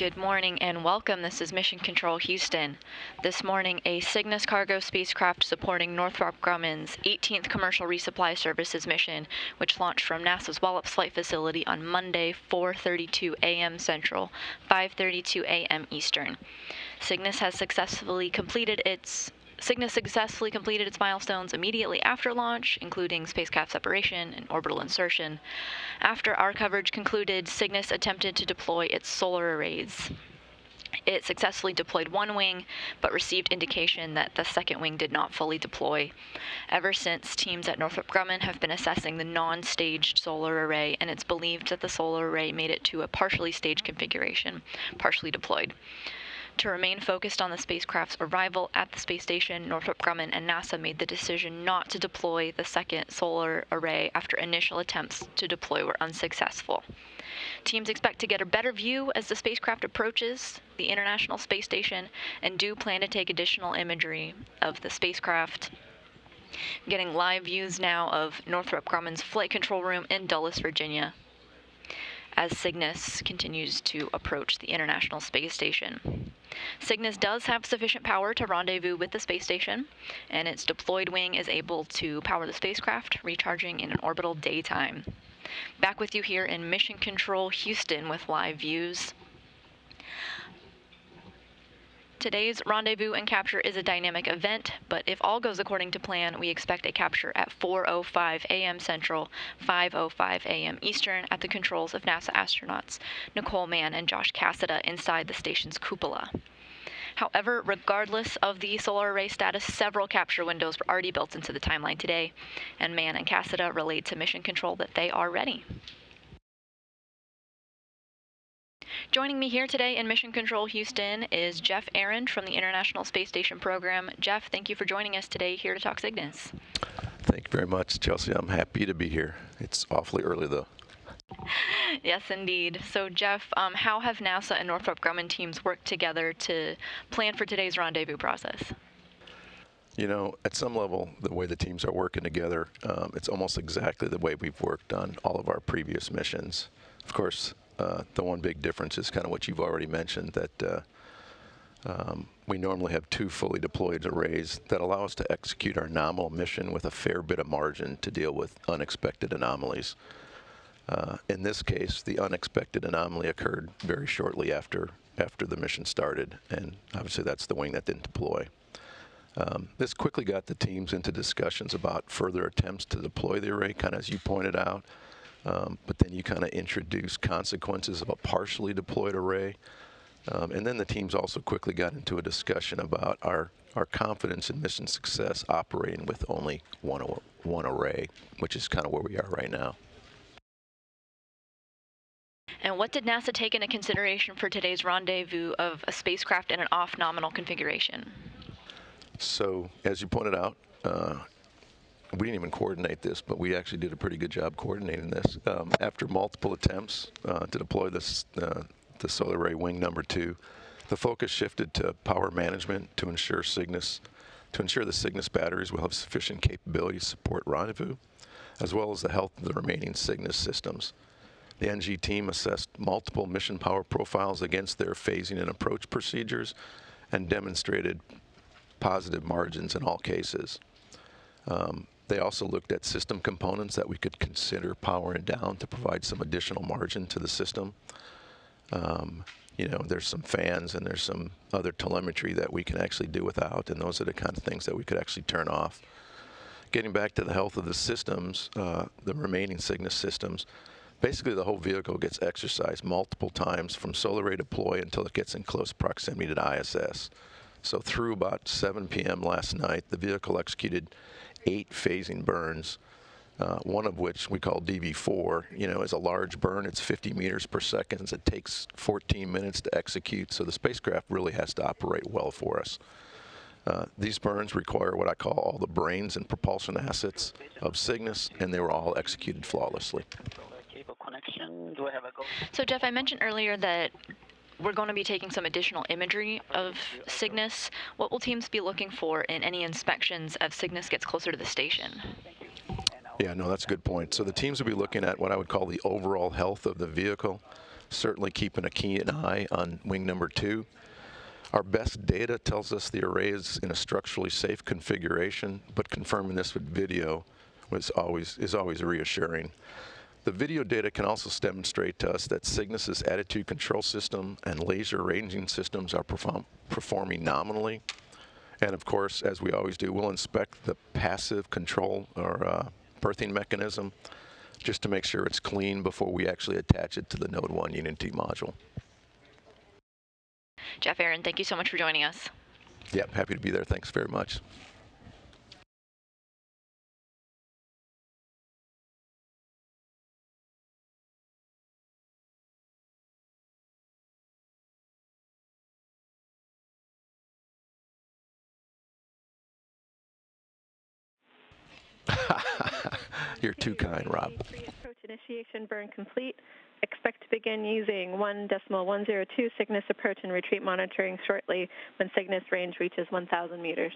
Good morning and welcome. This is Mission Control Houston. This morning, a Cygnus cargo spacecraft supporting Northrop Grumman's 18th Commercial Resupply Services mission, which launched from NASA's Wallops Flight Facility on Monday, 4:32 a.m. Central, 5:32 a.m. Eastern. Cygnus successfully completed its milestones immediately after launch, including spacecraft separation and orbital insertion. After our coverage concluded, Cygnus attempted to deploy its solar arrays. It successfully deployed one wing, but received indication that the second wing did not fully deploy. Ever since, teams at Northrop Grumman have been assessing the non-staged solar array, and it's believed that the solar array made it to a partially staged configuration, partially deployed. To remain focused on the spacecraft's arrival at the space station, Northrop Grumman and NASA made the decision not to deploy the second solar array after initial attempts to deploy were unsuccessful. Teams expect to get a better view as the spacecraft approaches the International Space Station and do plan to take additional imagery of the spacecraft. Getting live views now of Northrop Grumman's flight control room in Dulles, Virginia, as Cygnus continues to approach the International Space Station. Cygnus does have sufficient power to rendezvous with the space station, and its deployed wing is able to power the spacecraft, recharging in an orbital daytime. Back with you here in Mission Control Houston with live views. Today's rendezvous and capture is a dynamic event, but if all goes according to plan, we expect a capture at 4:05 a.m. Central, 5:05 a.m. Eastern at the controls of NASA astronauts Nicole Mann and Josh Cassada inside the station's cupola. However, regardless of the solar array status, several capture windows were already built into the timeline today, and Mann and Cassada relayed to Mission Control that they are ready. Joining me here today in Mission Control Houston is Jeff Aaron from the International Space Station program. Jeff, thank you for joining us today here to talk Cygnus. Thank you very much, Chelsea. I'm happy to be here. It's awfully early, though. Yes, indeed. So, Jeff, how have NASA and Northrop Grumman teams worked together to plan for today's rendezvous process? You know, at some level, the way the teams are working together, it's almost exactly the way we've worked on all of our previous missions. Of course, the one big difference is kind of what you've already mentioned, that we normally have two fully deployed arrays that allow us to execute our nominal mission with a fair bit of margin to deal with unexpected anomalies. In this case, the unexpected anomaly occurred very shortly after the mission started, and obviously that's the wing that didn't deploy. This quickly got the teams into discussions about further attempts to deploy the array, kind of as you pointed out. But then you kind of introduce consequences of a partially deployed array. And then the teams also quickly got into a discussion about our confidence in mission success operating with only one array, which is kind of where we are right now. And what did NASA take into consideration for today's rendezvous of a spacecraft in an off-nominal configuration? So, as you pointed out, we didn't even coordinate this, but we actually did a pretty good job coordinating this. After multiple attempts to deploy the solar array wing number 2, the focus shifted to power management to ensure the Cygnus batteries will have sufficient capability to support rendezvous, as well as the health of the remaining Cygnus systems. The NG team assessed multiple mission power profiles against their phasing and approach procedures and demonstrated positive margins in all cases. They also looked at system components that we could consider powering down to provide some additional margin to the system. You know, there's some fans and there's some other telemetry that we can actually do without, and those are the kind of things that we could actually turn off. Getting back to the health of the systems, the remaining Cygnus systems, basically the whole vehicle gets exercised multiple times from solar array deploy until it gets in close proximity to ISS. So through about 7 p.m. last night, the vehicle executed 8 phasing burns, one of which we call DV4, you know, is a large burn. It's 50 meters per second. It takes 14 minutes to execute, so the spacecraft really has to operate well for us. These burns require what I call all the brains and propulsion assets of Cygnus, and they were all executed flawlessly. So, Jeff, I mentioned earlier that we're going to be taking some additional imagery of Cygnus. What will teams be looking for in any inspections as Cygnus gets closer to the station? Yeah, no, that's a good point. So the teams will be looking at what I would call the overall health of the vehicle. certainly keeping a keen eye on wing number 2. Our best data tells us the array is in a structurally safe configuration, but confirming this with video is always reassuring. The video data can also demonstrate to us that Cygnus's attitude control system and laser ranging systems are performing nominally. And of course, as we always do, we'll inspect the passive control or berthing mechanism just to make sure it's clean before we actually attach it to the Node 1 Unity module. Jeff, Aaron, thank you so much for joining us. Yep, happy to be there. Thanks very much. You're too kind, Rob. Pre-approach initiation burn complete. Expect to begin using 1.102 Cygnus approach and retreat monitoring shortly when Cygnus range reaches 1,000 meters.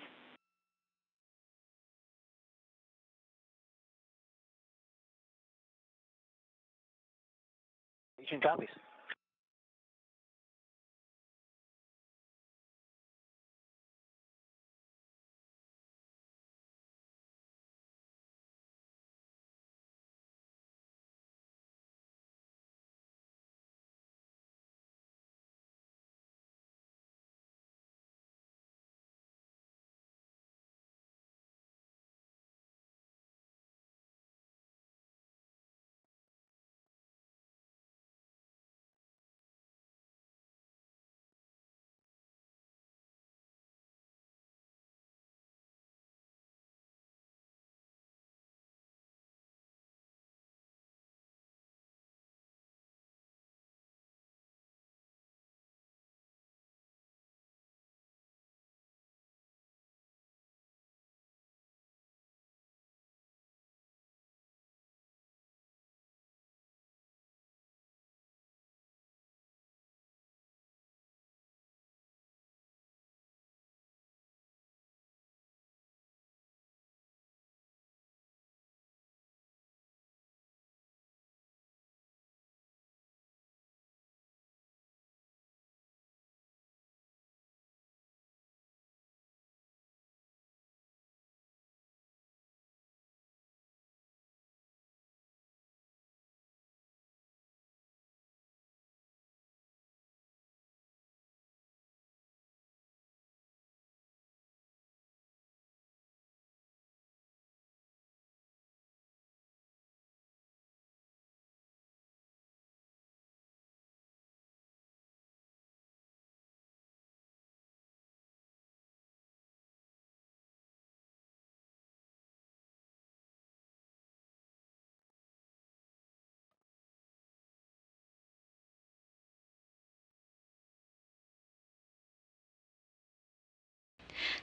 Agent copies.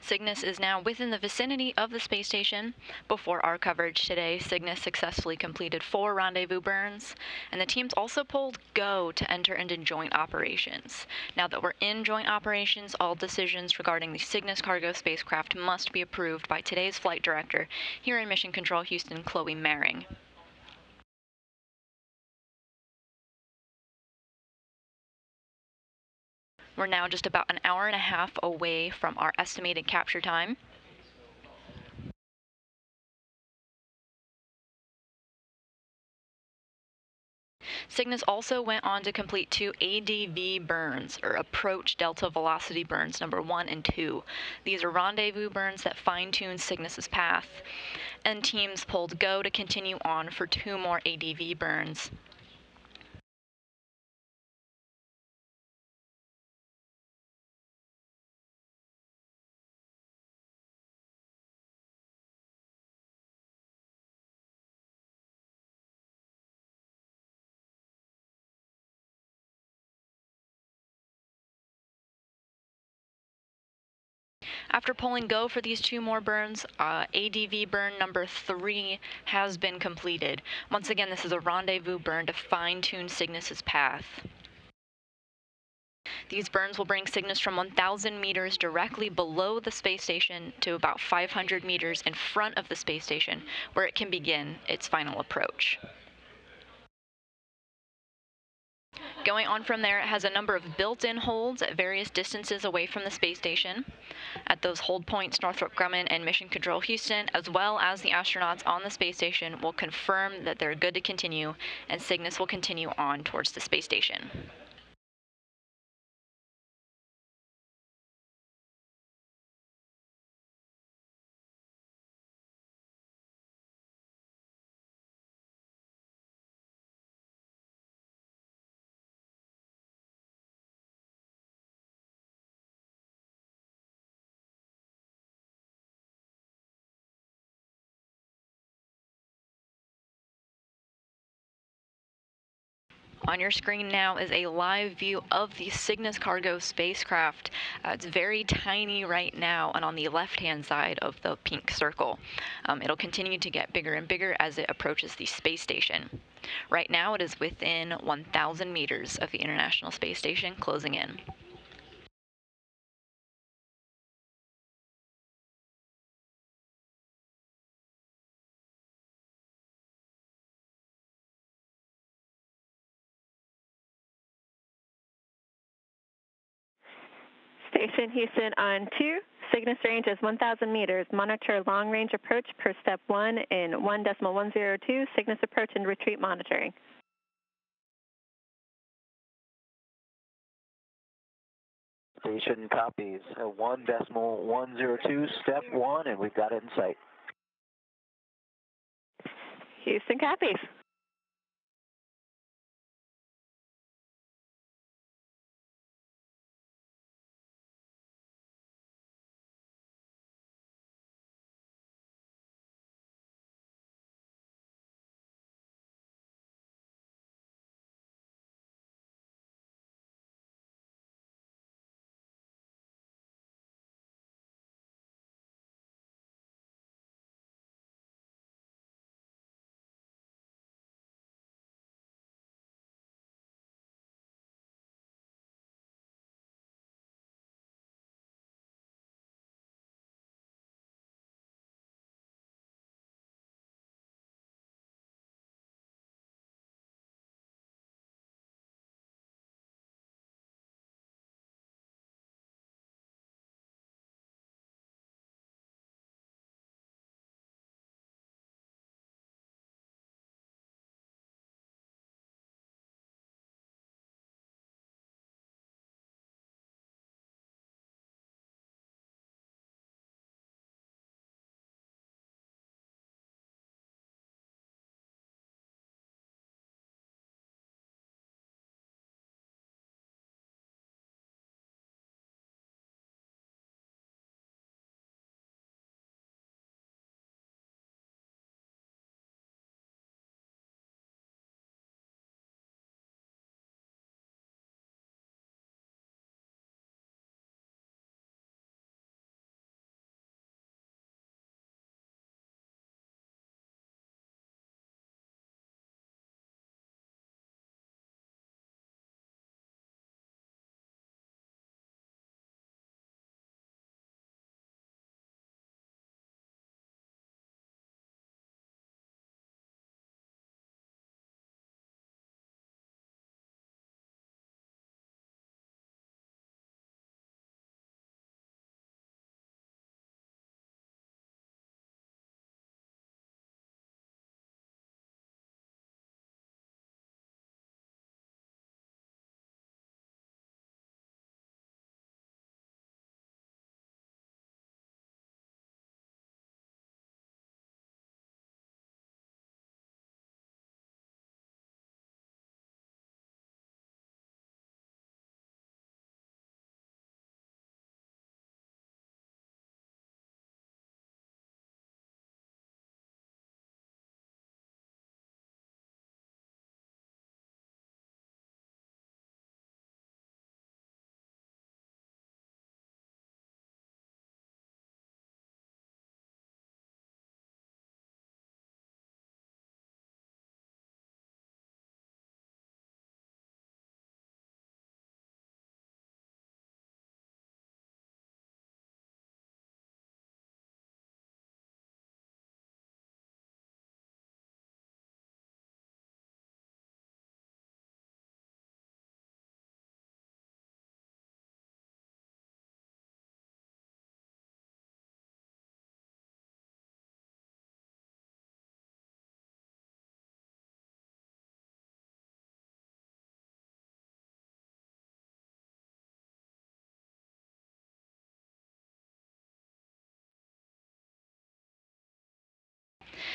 Cygnus is now within the vicinity of the space station. Before our coverage today, Cygnus successfully completed 4 rendezvous burns, and the teams also pulled go to enter into joint operations. Now that we're in joint operations, all decisions regarding the Cygnus cargo spacecraft must be approved by today's flight director here in Mission Control Houston, Chloe Maring. We're now just about an hour and a half away from our estimated capture time. Cygnus also went on to complete 2 ADV burns, or approach delta velocity burns, number 1 and 2. These are rendezvous burns that fine-tune Cygnus's path, and teams pulled go to continue on for 2 more ADV burns. After pulling go for these 2 more burns, ADV burn number 3 has been completed. Once again, this is a rendezvous burn to fine-tune Cygnus's path. These burns will bring Cygnus from 1,000 meters directly below the space station to about 500 meters in front of the space station, where it can begin its final approach. Going on from there, it has a number of built-in holds at various distances away from the space station. At those hold points, Northrop Grumman and Mission Control Houston, as well as the astronauts on the space station, will confirm that they're good to continue, and Cygnus will continue on towards the space station. On your screen now is a live view of the Cygnus cargo spacecraft. It's very tiny right now and on the left-hand side of the pink circle. It'll continue to get bigger and bigger as it approaches the space station. Right now it is within 1,000 meters of the International Space Station, closing in. Station Houston on 2. Cygnus range is 1,000 meters. Monitor long-range approach per step 1 in 1.102. Cygnus approach and retreat monitoring. Station copies 1.102, step 1, and we've got it in sight. Houston copies.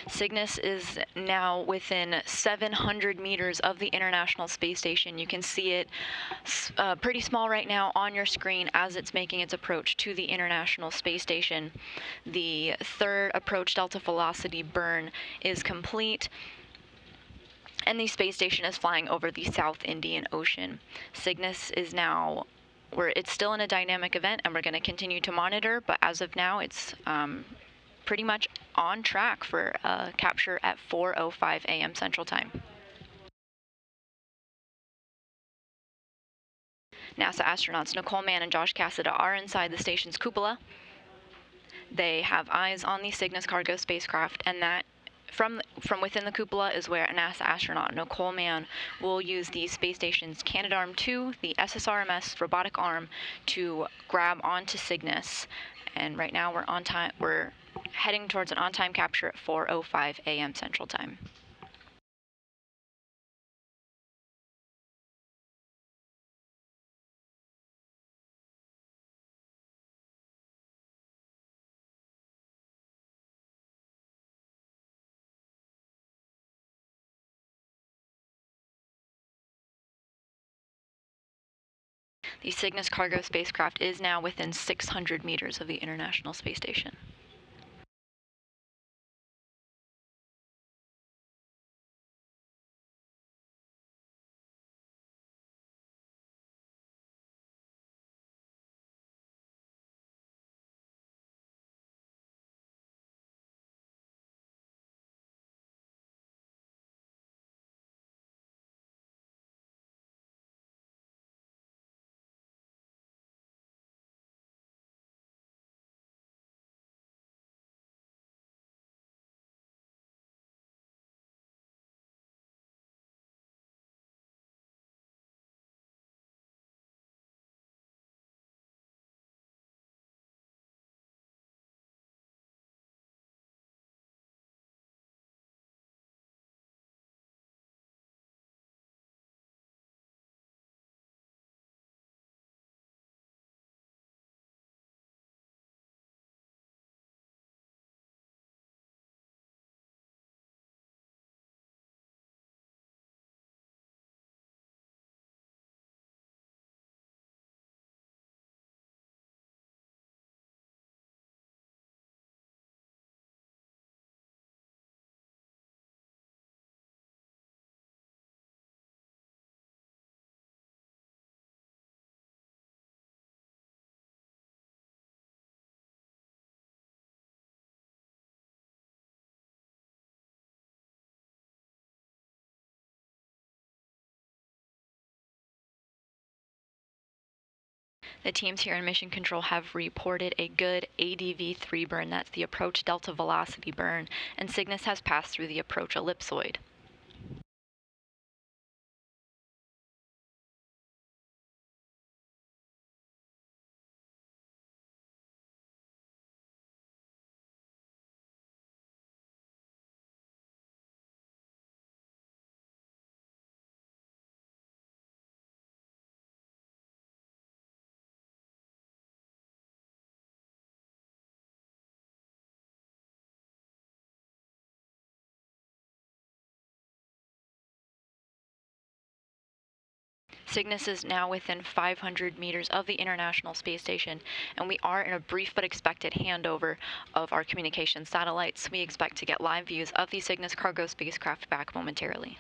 Cygnus is now within 700 meters of the International Space Station. You can see it pretty small right now on your screen as it's making its approach to the International Space Station. The third approach delta velocity burn is complete, and the space station is flying over the South Indian Ocean. Cygnus is now it's still in a dynamic event, and we're going to continue to monitor, but as of now, it's pretty much on track for capture at 4:05 a.m. Central Time. NASA astronauts Nicole Mann and Josh Cassada are inside the station's cupola. They have eyes on the Cygnus cargo spacecraft, and that from within the cupola is where a NASA astronaut Nicole Mann will use the space station's Canadarm2, the SSRMS robotic arm, to grab onto Cygnus. And right now we're on time. We're heading towards an on-time capture at 4:05 a.m. Central Time. The Cygnus cargo spacecraft is now within 600 meters of the International Space Station. The teams here in Mission Control have reported a good ADV-3 burn, that's the approach delta velocity burn, and Cygnus has passed through the approach ellipsoid. Cygnus is now within 500 meters of the International Space Station, and we are in a brief but expected handover of our communication satellites. We expect to get live views of the Cygnus cargo spacecraft back momentarily.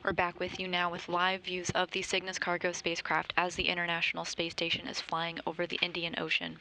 We're back with you now with live views of the Cygnus cargo spacecraft as the International Space Station is flying over the Indian Ocean.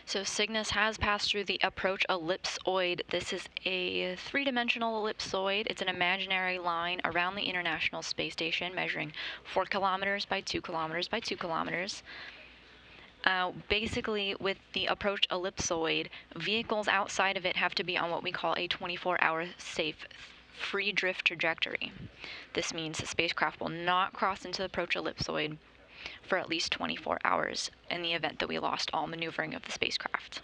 So Cygnus has passed through the approach ellipsoid. This is a three-dimensional ellipsoid. It's an imaginary line around the International Space Station measuring 4 kilometers by 2 kilometers by 2 kilometers. Basically, with the approach ellipsoid, vehicles outside of it have to be on what we call a 24-hour safe free drift trajectory. This means the spacecraft will not cross into the approach ellipsoid for at least 24 hours in the event that we lost all maneuvering of the spacecraft.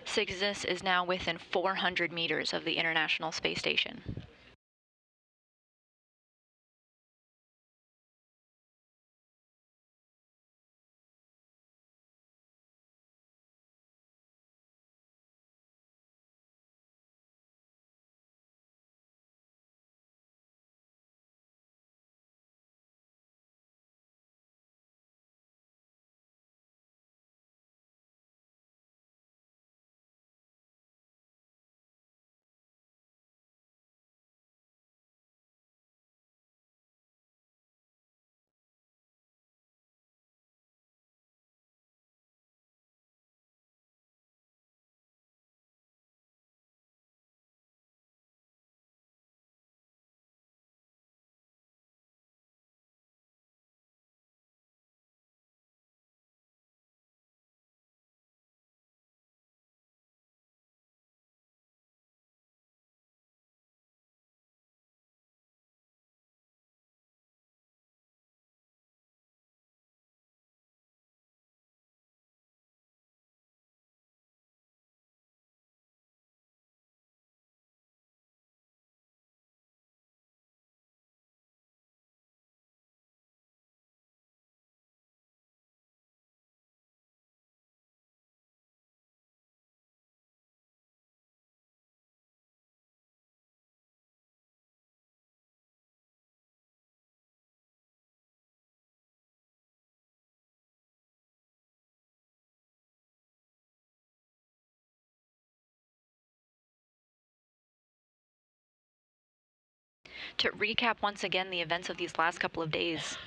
Cygnus is now within 400 meters of the International Space Station. To recap once again the events of these last couple of days,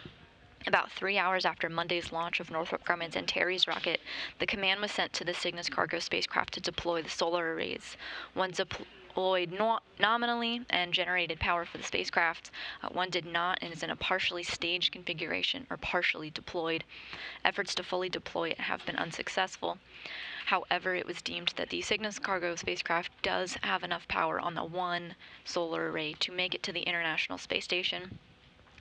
about 3 hours after Monday's launch of Northrop Grumman's Antares rocket, the command was sent to the Cygnus cargo spacecraft to deploy the solar arrays. One deployed nominally and generated power for the spacecraft. One did not and is in a partially staged configuration or partially deployed. Efforts to fully deploy it have been unsuccessful. However, it was deemed that the Cygnus cargo spacecraft does have enough power on the one solar array to make it to the International Space Station.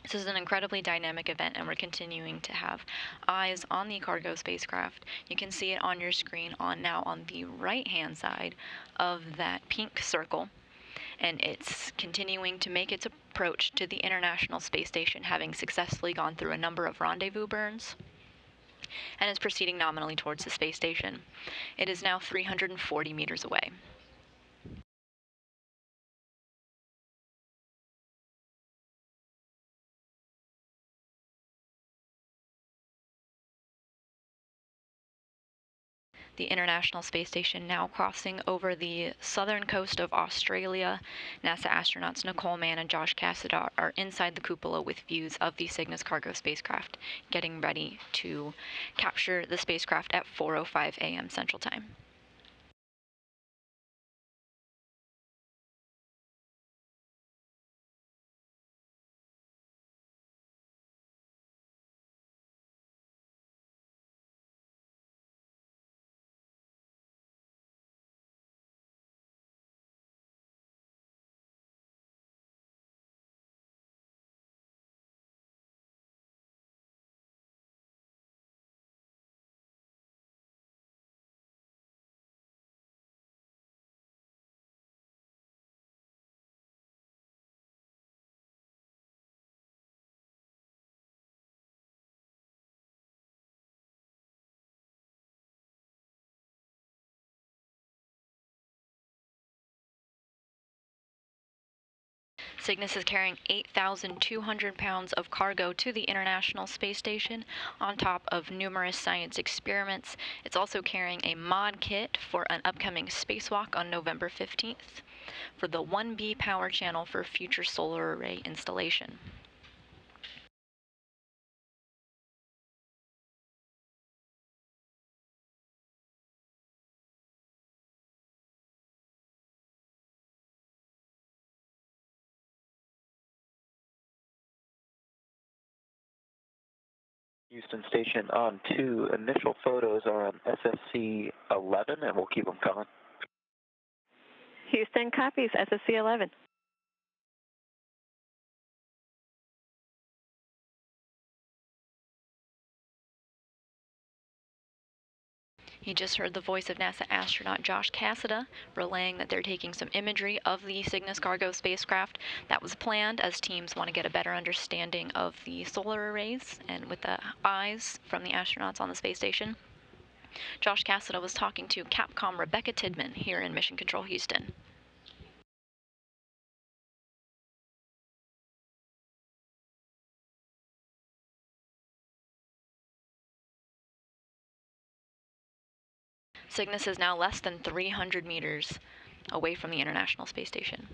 This is an incredibly dynamic event, and we're continuing to have eyes on the cargo spacecraft. You can see it on your screen now on the right-hand side of that pink circle, and it's continuing to make its approach to the International Space Station, having successfully gone through a number of rendezvous burns, and is proceeding nominally towards the space station. It is now 340 meters away. The International Space Station now crossing over the southern coast of Australia. NASA astronauts Nicole Mann and Josh Cassidy are inside the cupola with views of the Cygnus cargo spacecraft, getting ready to capture the spacecraft at 4:05 a.m. Central Time. Cygnus is carrying 8,200 pounds of cargo to the International Space Station on top of numerous science experiments. It's also carrying a mod kit for an upcoming spacewalk on November 15th for the 1B power channel for future solar array installation. Houston Station on 2. Initial photos are on SSC 11, and we'll keep them coming. Houston copies, SSC 11. He just heard the voice of NASA astronaut Josh Cassidy relaying that they're taking some imagery of the Cygnus cargo spacecraft. That was planned as teams want to get a better understanding of the solar arrays and with the eyes from the astronauts on the space station. Josh Cassidy was talking to Capcom Rebecca Tidman here in Mission Control Houston. Cygnus is now less than 300 meters away from the International Space Station.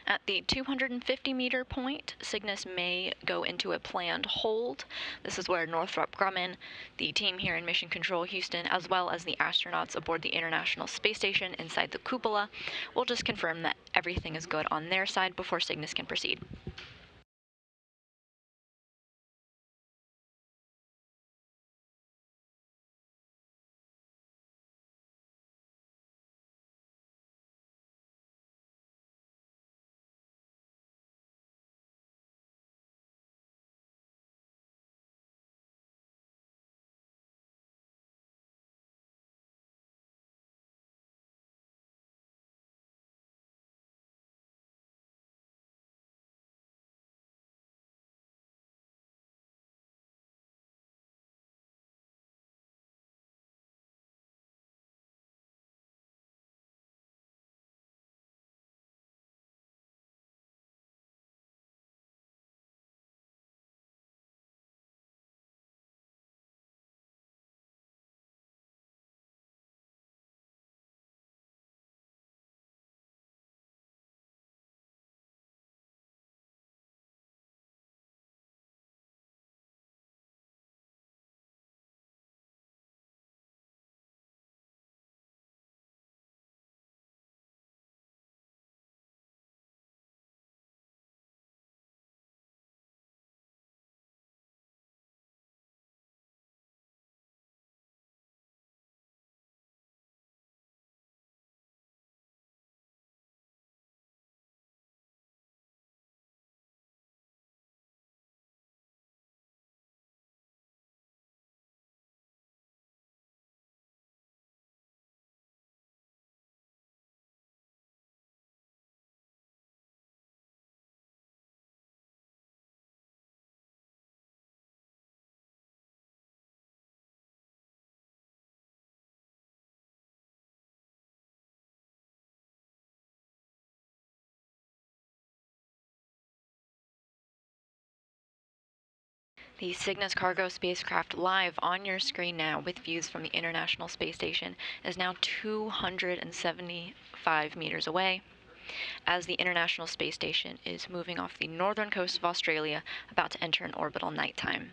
At the 250-meter point, Cygnus may go into a planned hold. This is where Northrop Grumman, the team here in Mission Control Houston, as well as the astronauts aboard the International Space Station inside the cupola, will just confirm that everything is good on their side before Cygnus can proceed. The Cygnus cargo spacecraft, live on your screen now with views from the International Space Station, is now 275 meters away, as the International Space Station is moving off the northern coast of Australia, about to enter an orbital nighttime.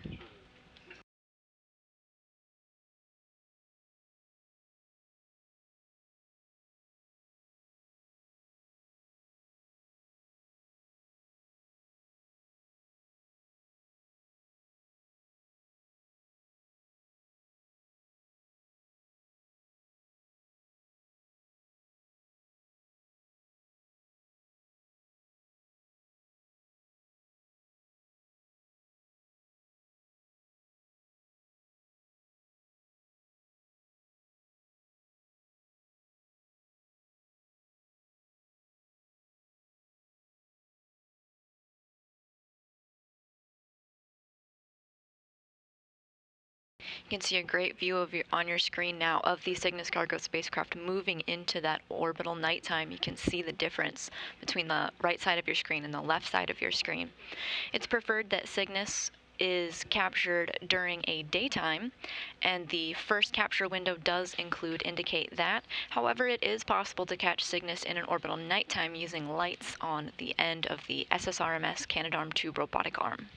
You can see a great view on your screen now of the Cygnus cargo spacecraft moving into that orbital nighttime. You can see the difference between the right side of your screen and the left side of your screen. It's preferred that Cygnus is captured during a daytime, and the first capture window does indicate that. However, it is possible to catch Cygnus in an orbital nighttime using lights on the end of the SSRMS Canadarm2 robotic arm.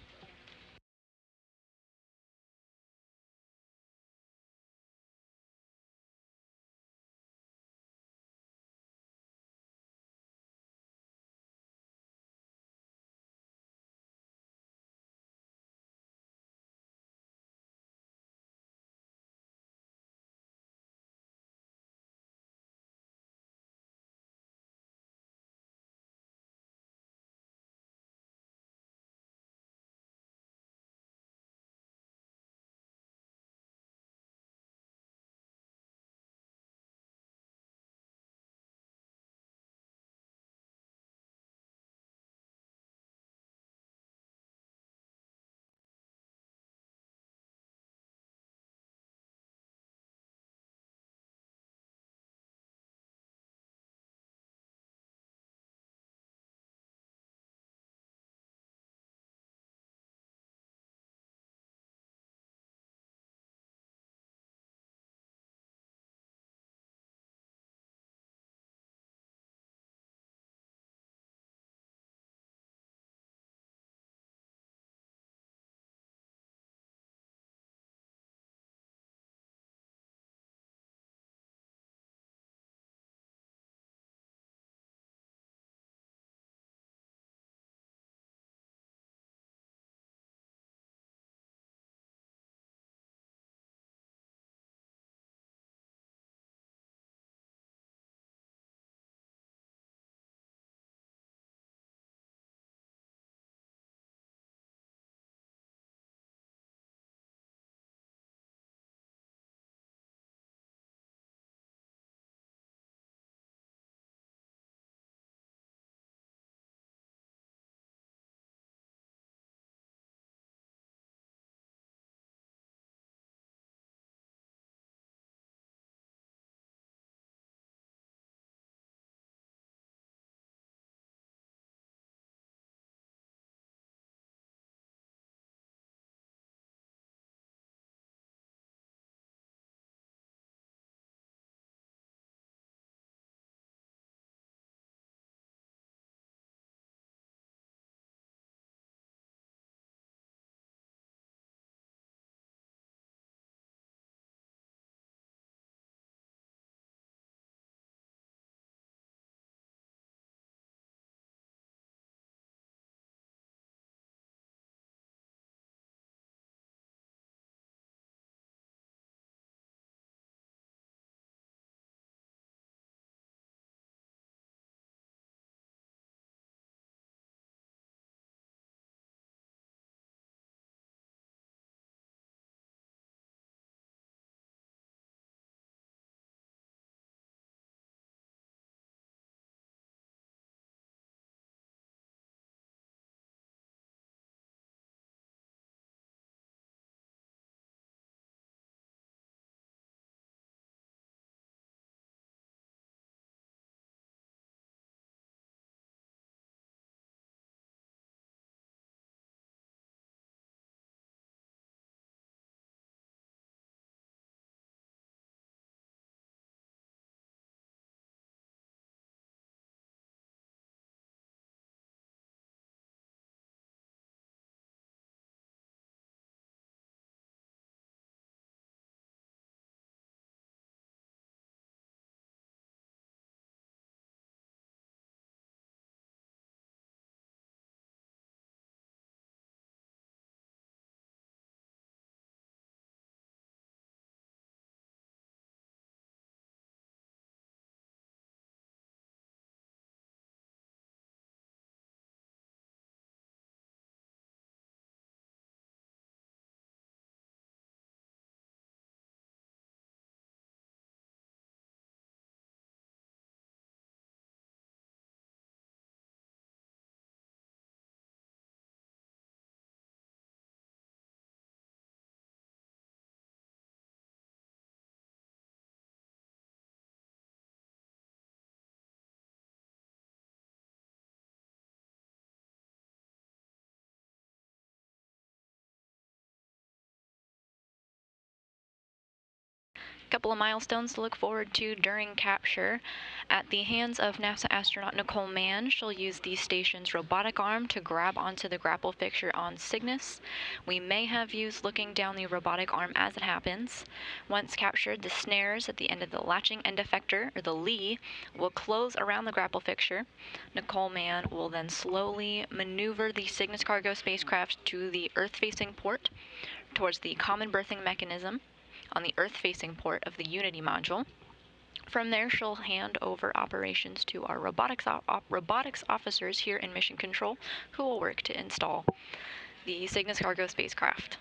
Couple of milestones to look forward to during capture. At the hands of NASA astronaut Nicole Mann, she'll use the station's robotic arm to grab onto the grapple fixture on Cygnus. We may have views looking down the robotic arm as it happens. Once captured, the snares at the end of the latching end effector, or the lee, will close around the grapple fixture. Nicole Mann will then slowly maneuver the Cygnus cargo spacecraft to the Earth-facing port towards the common berthing mechanism on the Earth-facing port of the Unity module. From there, she'll hand over operations to our robotics officers here in Mission Control, who will work to install the Cygnus cargo spacecraft.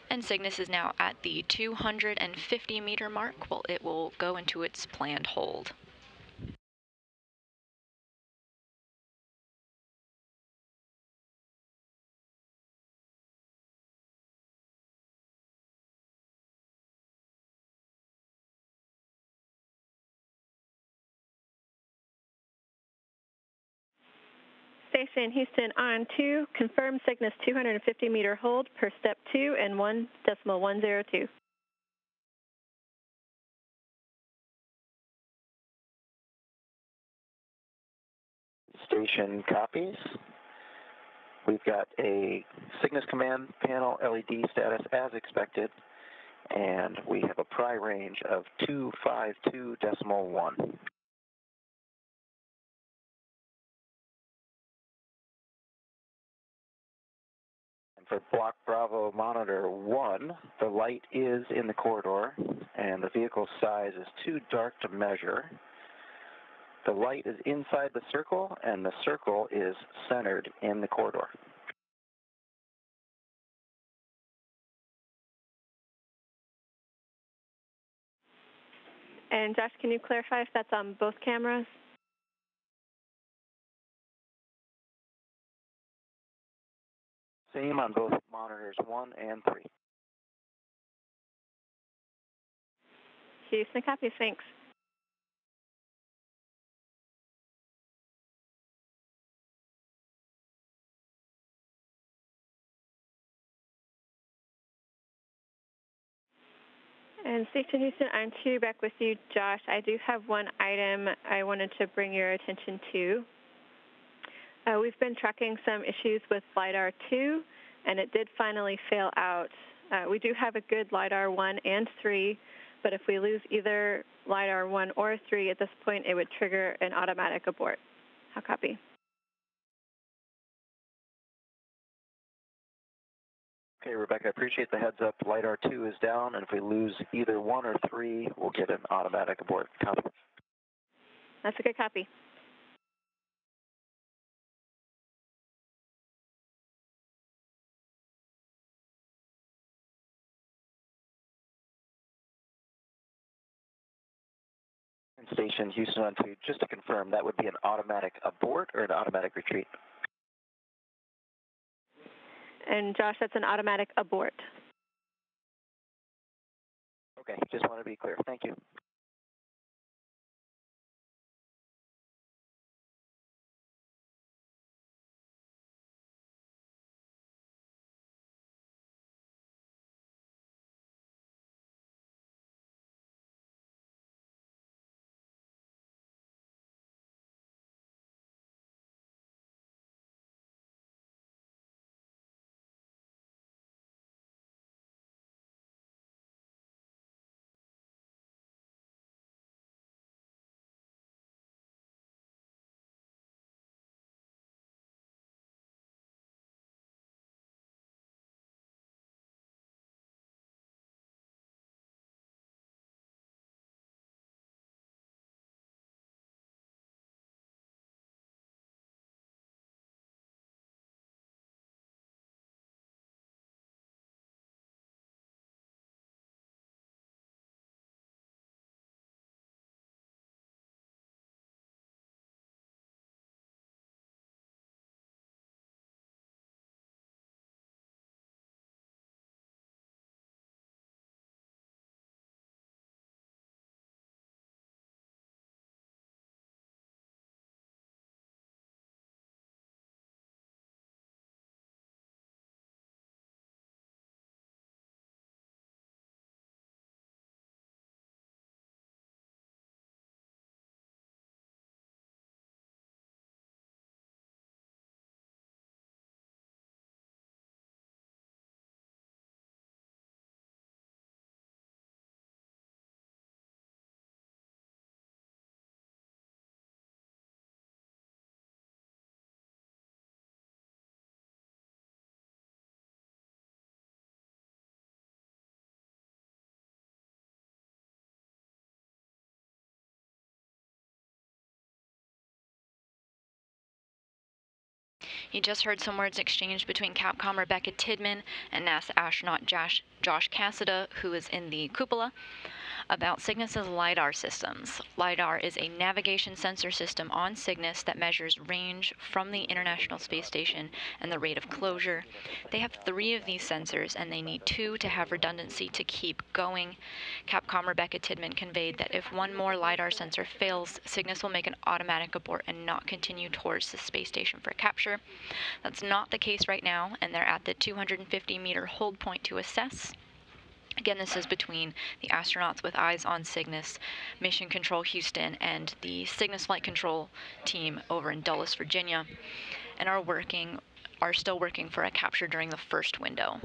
And Cygnus is now at the 250-meter mark. Well, it will go into its planned hold. Station Houston on 2, confirm Cygnus 250-meter hold per step 2 and 1.102. Station copies. We've got a Cygnus command panel LED status as expected, and we have a pry range of 252.1. For Block Bravo Monitor 1, the light is in the corridor, and the vehicle size is too dark to measure. The light is inside the circle, and the circle is centered in the corridor. And Josh, can you clarify if that's on both cameras? Same on both monitors 1 and 3. Houston, copy, thanks. And Station Houston, on 2, back with you, Josh. I do have one item I wanted to bring your attention to. We've been tracking some issues with LiDAR 2, and it did finally fail out. We do have a good LiDAR 1 and 3, but if we lose either LiDAR 1 or 3 at this point, it would trigger an automatic abort. How copy? Okay, Rebecca, I appreciate the heads up. LiDAR 2 is down, and if we lose either 1 or 3, we'll get an automatic abort. Copy. That's a good copy. Station Houston on 2, just to confirm, that would be an automatic abort or an automatic retreat? And Josh, that's an automatic abort. Okay, just want to be clear. Thank you. You just heard some words exchanged between Capcom Rebecca Tidman and NASA astronaut Josh Cassada, who is in the cupola, about Cygnus's LiDAR systems. LiDAR is a navigation sensor system on Cygnus that measures range from the International Space Station and the rate of closure. They have 3 of these sensors, and they need 2 to have redundancy to keep going. Capcom Rebecca Tidman conveyed that if one more LiDAR sensor fails, Cygnus will make an automatic abort and not continue towards the space station for capture. That's not the case right now, and they're at the 250-meter hold point to assess. Again, this is between the astronauts with eyes on Cygnus, Mission Control Houston, and the Cygnus Flight Control team over in Dulles, Virginia, and are still working for a capture during the first window.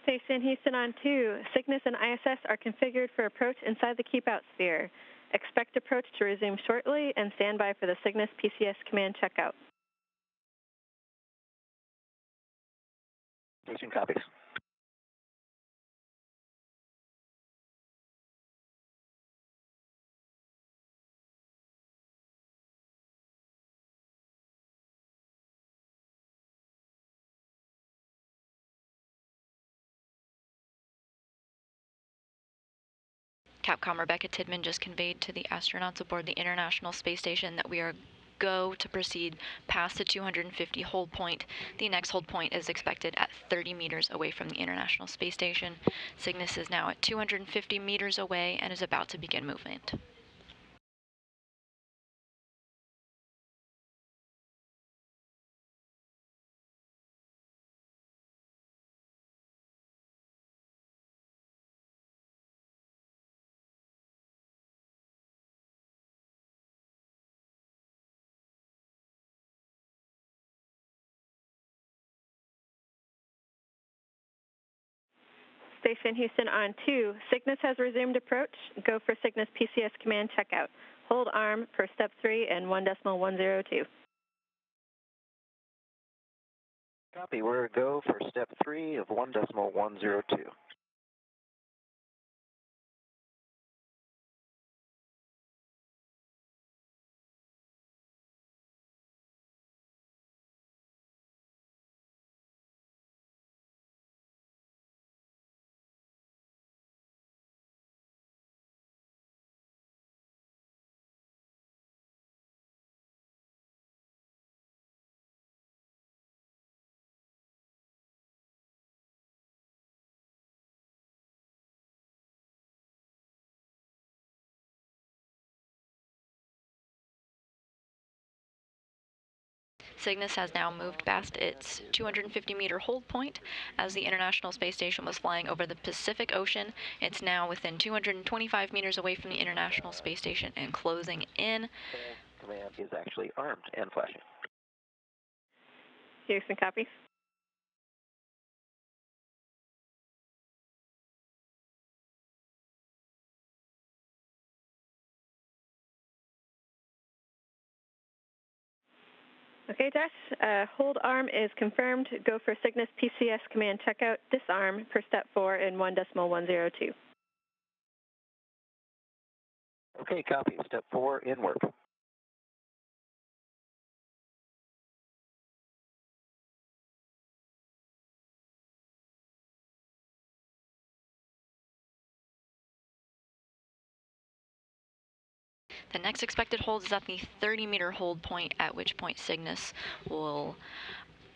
Station Houston on 2. Cygnus and ISS are configured for approach inside the keep-out sphere. Expect approach to resume shortly and stand by for the Cygnus PCS command checkout. Station copies. Capcom Rebecca Tidman just conveyed to the astronauts aboard the International Space Station that we are go to proceed past the 250 hold point. The next hold point is expected at 30 meters away from the International Space Station. Cygnus is now at 250 meters away and is about to begin movement. Station Houston on 2. Cygnus has resumed approach. Go for Cygnus PCS command checkout. Hold arm per step 3 and 1.102. Copy. We're a go for step 3 of 1.102. Cygnus has now moved past its 250-meter hold point. As the International Space Station was flying over the Pacific Ocean, it's now within 225 meters away from the International Space Station and closing in. Command is actually armed and flashing. Houston copies. Okay, Josh. Hold arm is confirmed. Go for Cygnus PCS command checkout. Disarm per step 4 in 1.102. Okay, copy. Step 4 in work. The next expected hold is at the 30-meter hold point, at which point Cygnus will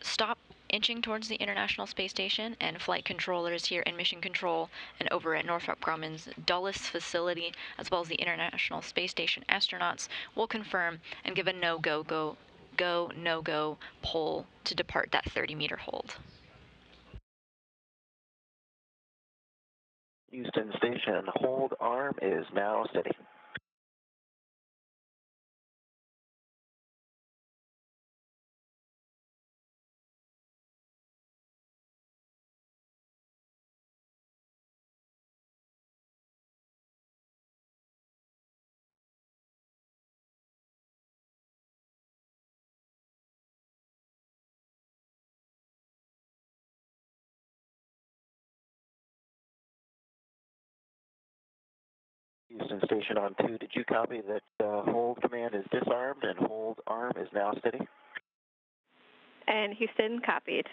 stop inching towards the International Space Station, and flight controllers here in Mission Control and over at Northrop Grumman's Dulles facility, as well as the International Space Station astronauts, will confirm and give a no-go pull to depart that 30-meter hold. Houston Station, hold arm is now steady. Houston Station on 2, did you copy that hold command is disarmed and hold arm is now steady? And Houston, copied.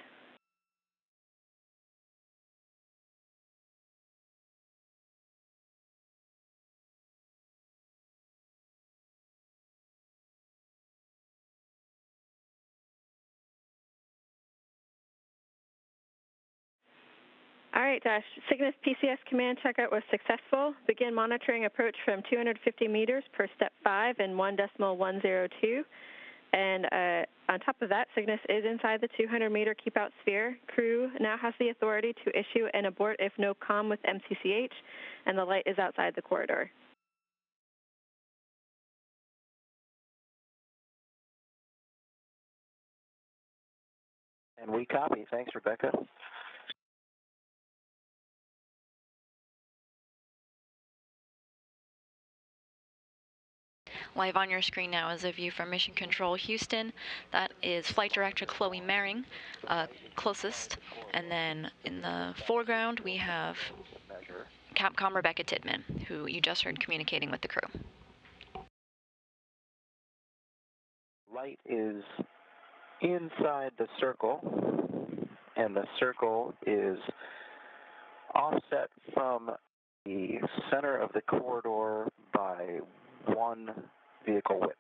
All right, Josh. Cygnus PCS command checkout was successful. Begin monitoring approach from 250 meters per step 5 and 1.102. And on top of that, Cygnus is inside the 200-meter keep-out sphere. Crew now has the authority to issue an abort if no comm with MCCH, and the light is outside the corridor. And we copy. Thanks, Rebecca. Live on your screen now is a view from Mission Control Houston. That is Flight Director Chloe Mering, closest. And then in the foreground, we have Capcom Rebecca Tidman, who you just heard communicating with the crew. Light is inside the circle, and the circle is offset from the center of the corridor by 1 vehicle width.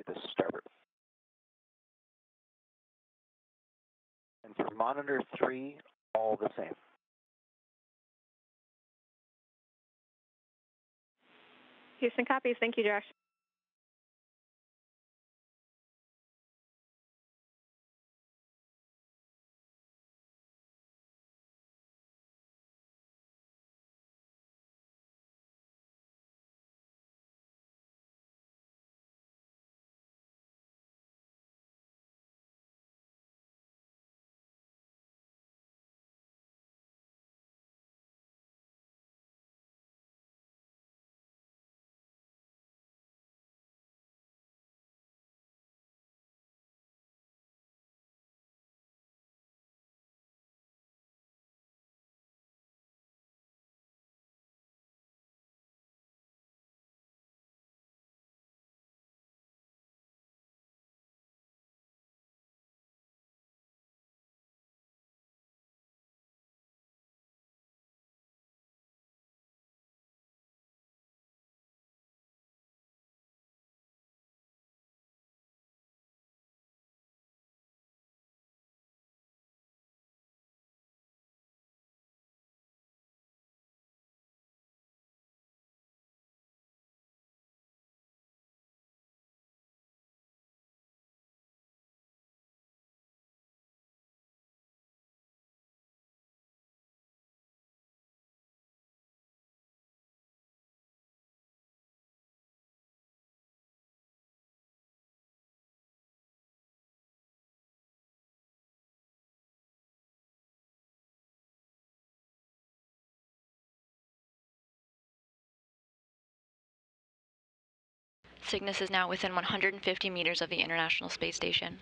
The starboard. And for monitor 3, all the same. Houston copies. Thank you, Josh. Cygnus is now within 150 meters of the International Space Station.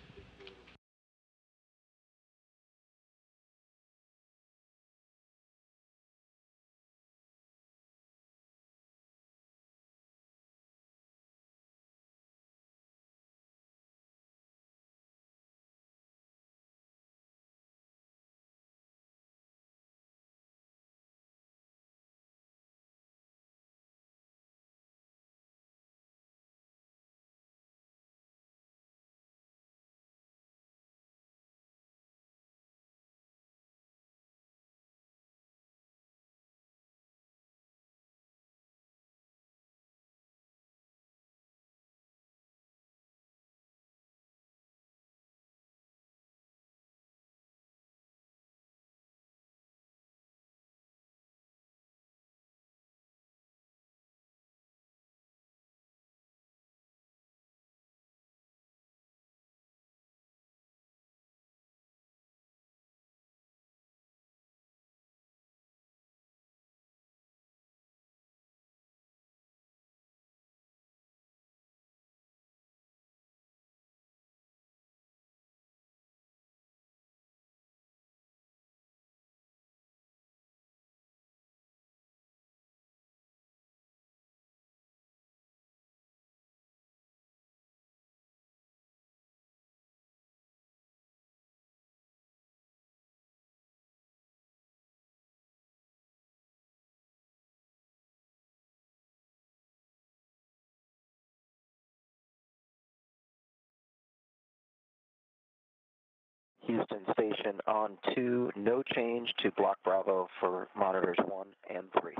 Houston Station on 2, no change to Block Bravo for monitors 1 and 3.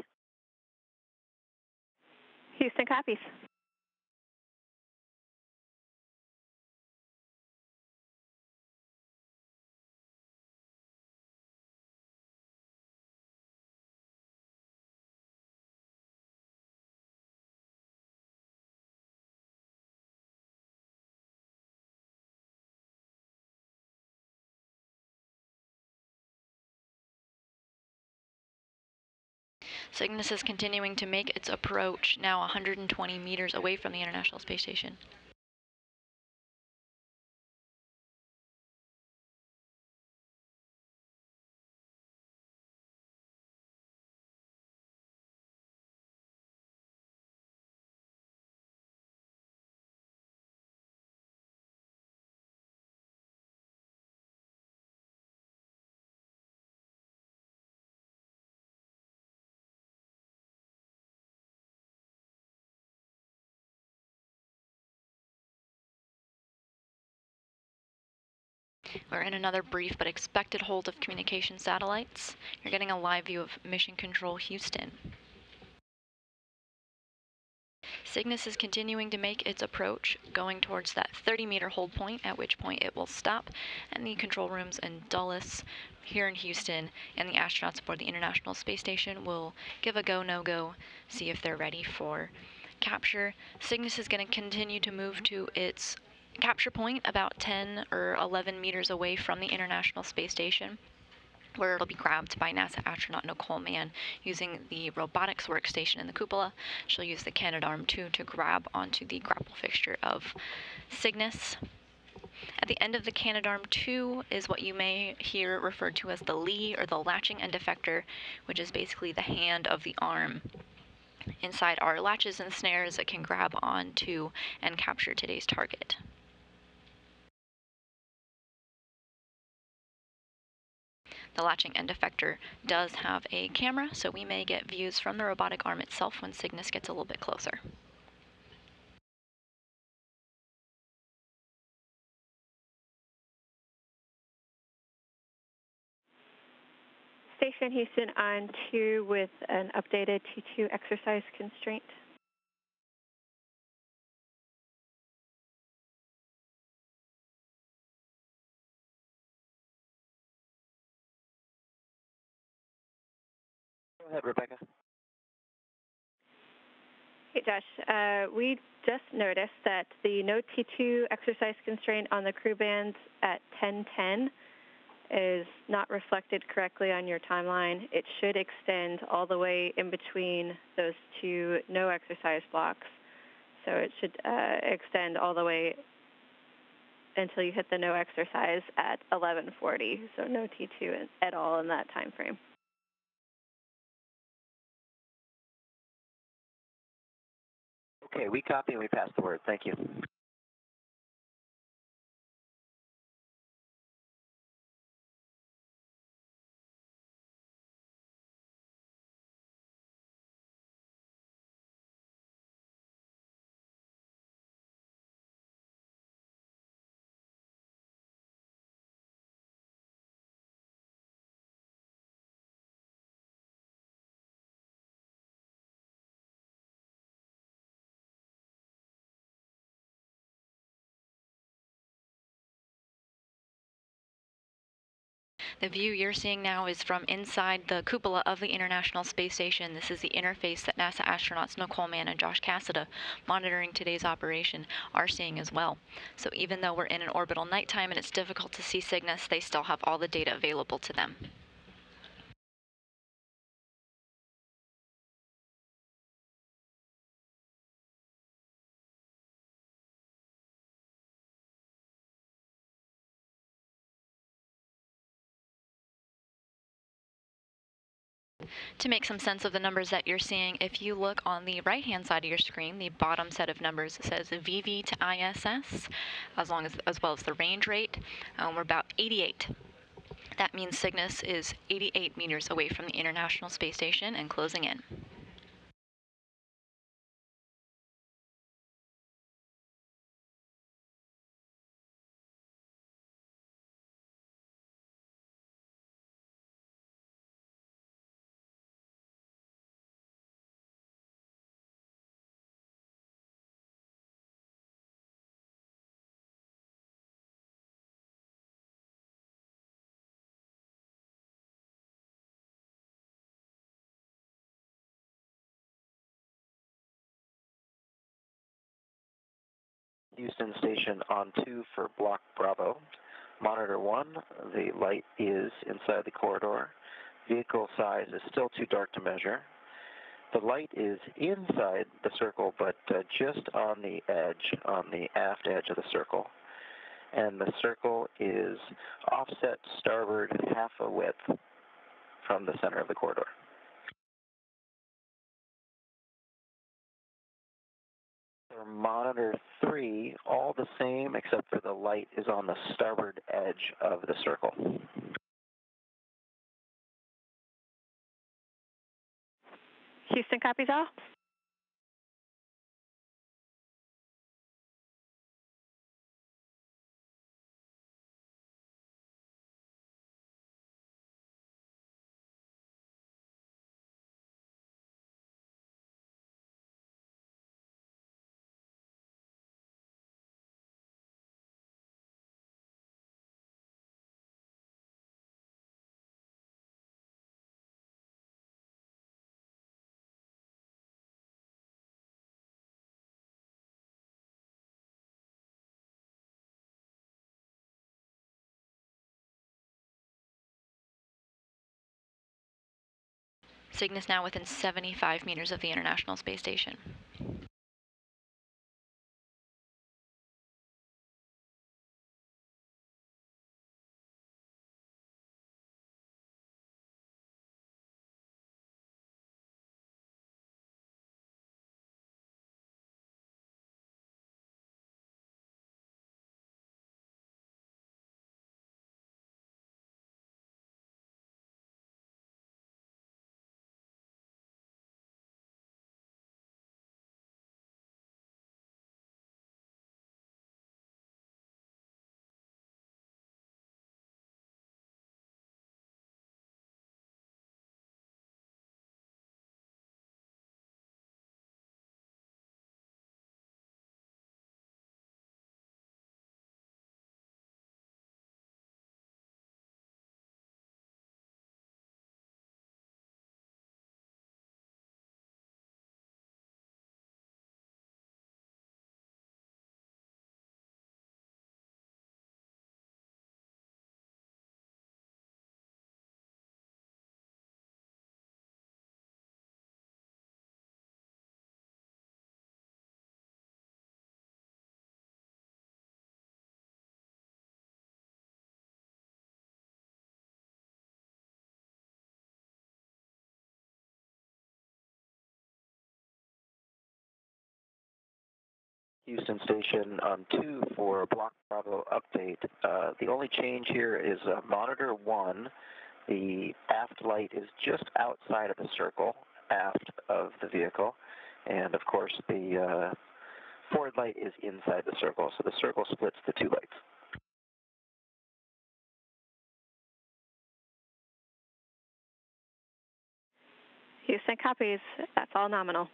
Houston copies. Cygnus is continuing to make its approach, now 120 meters away from the International Space Station. We're in another brief but expected hold of communication satellites. You're getting a live view of Mission Control Houston. Cygnus is continuing to make its approach, going towards that 30-meter hold point, at which point it will stop, and the control rooms in Dulles here in Houston and the astronauts aboard the International Space Station will give a go, no-go, see if they're ready for capture. Cygnus is going to continue to move to its capture point about 10 or 11 meters away from the International Space Station, where it'll be grabbed by NASA astronaut Nicole Mann using the robotics workstation in the cupola. She'll use the Canadarm2 to grab onto the grapple fixture of Cygnus. At the end of the Canadarm2 is what you may hear referred to as the lee, or the latching end effector, which is basically the hand of the arm. Inside are latches and snares that can grab onto and capture today's target. The latching end effector does have a camera, so we may get views from the robotic arm itself when Cygnus gets a little bit closer. Station Houston on 2 with an updated T2 exercise constraint. Go ahead, Rebecca. Hey, Josh. We just noticed that the no T2 exercise constraint on the crew bands at 10:10 is not reflected correctly on your timeline. It should extend all the way in between those two no exercise blocks. So it should extend all the way until you hit the no exercise at 11:40. So no T2 at all in that time frame. Okay, we copy and we pass the word. Thank you. The view you're seeing now is from inside the cupola of the International Space Station. This is the interface that NASA astronauts Nicole Mann and Josh Cassada, monitoring today's operation, are seeing as well. So even though we're in an orbital nighttime and it's difficult to see Cygnus, they still have all the data available to them. To make some sense of the numbers that you're seeing, if you look on the right-hand side of your screen, the bottom set of numbers says VV to ISS, as well as the range rate. We're about 88. That means Cygnus is 88 meters away from the International Space Station and closing in. Houston Station on 2 for Block Bravo. Monitor 1, the light is inside the corridor. Vehicle size is still too dark to measure. The light is inside the circle, but just on the edge, on the aft edge of the circle. And the circle is offset starboard half a width from the center of the corridor. For monitor 3, all the same except for the light is on the starboard edge of the circle. Houston, copies all. Cygnus now within 75 meters of the International Space Station. Houston Station on 2 for Block Bravo update. The only change here is monitor 1. The aft light is just outside of the circle, aft of the vehicle. And of course, the forward light is inside the circle, so the circle splits the two lights. Houston, copies. That's all nominal.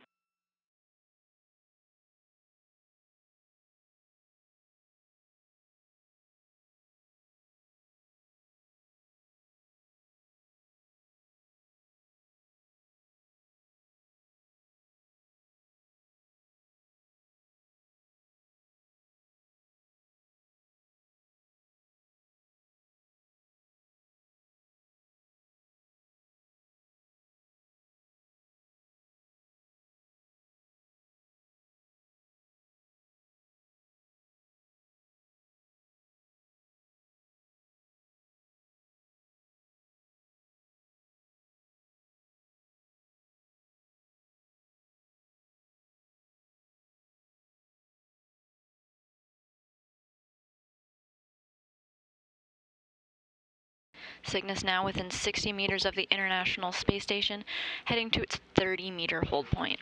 Cygnus now within 60 meters of the International Space Station, heading to its 30-meter hold point.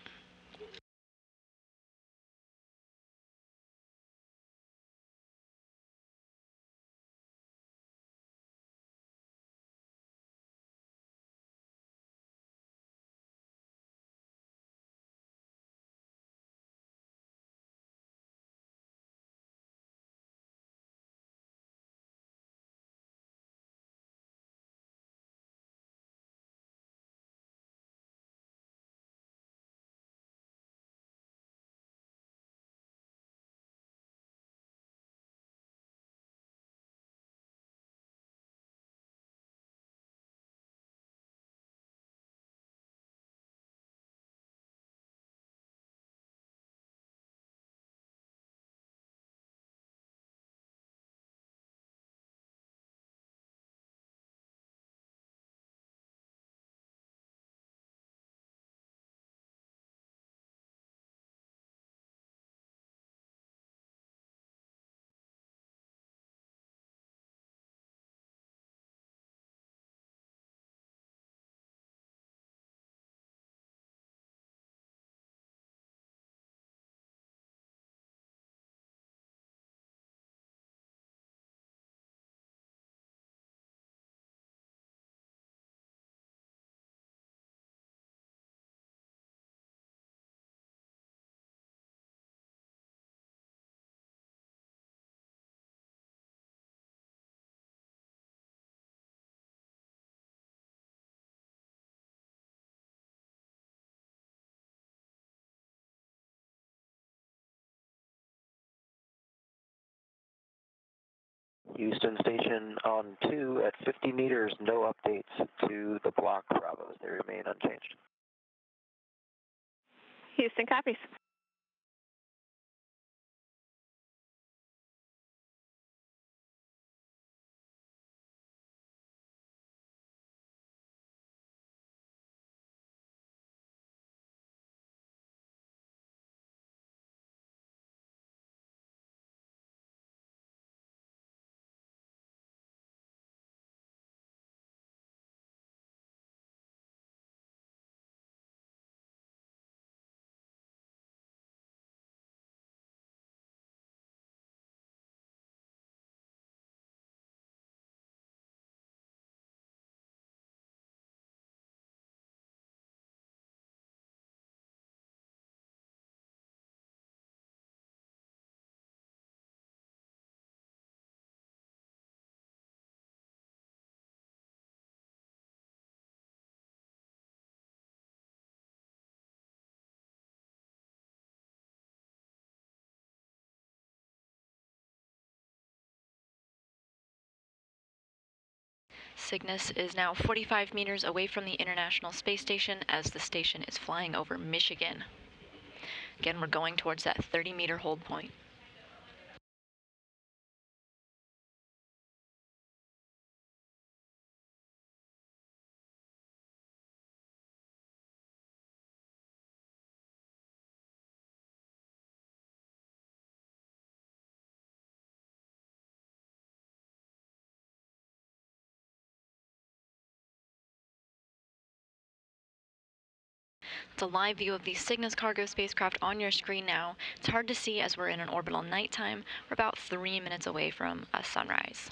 Houston Station on 2 at 50 meters, no updates to the block Bravos. They remain unchanged. Houston copies. Cygnus is now 45 meters away from the International Space Station as the station is flying over Michigan. Again, we're going towards that 30-meter hold point. It's a live view of the Cygnus cargo spacecraft on your screen now. It's hard to see as we're in an orbital nighttime. We're about 3 minutes away from a sunrise.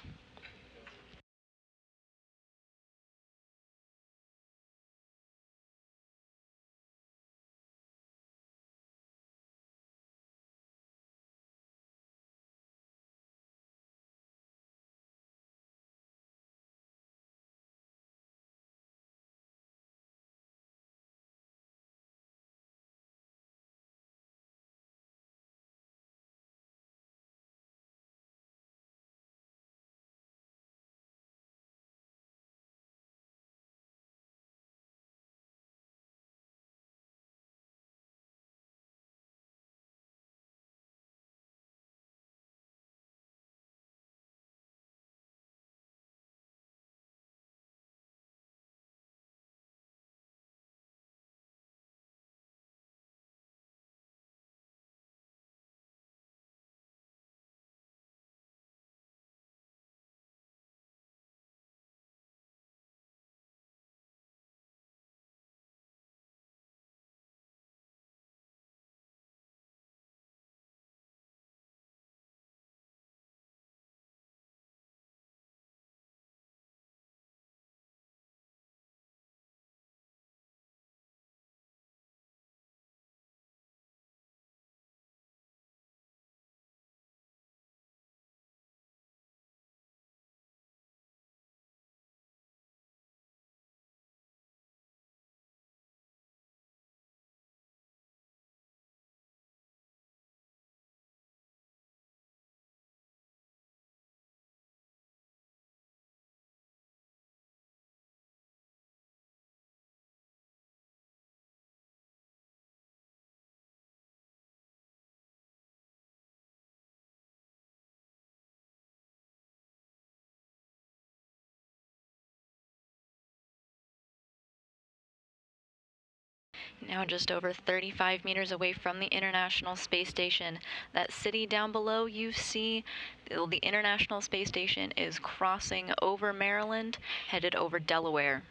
Now just over 35 meters away from the International Space Station. That city down below you see, the International Space Station is crossing over Maryland, headed over Delaware.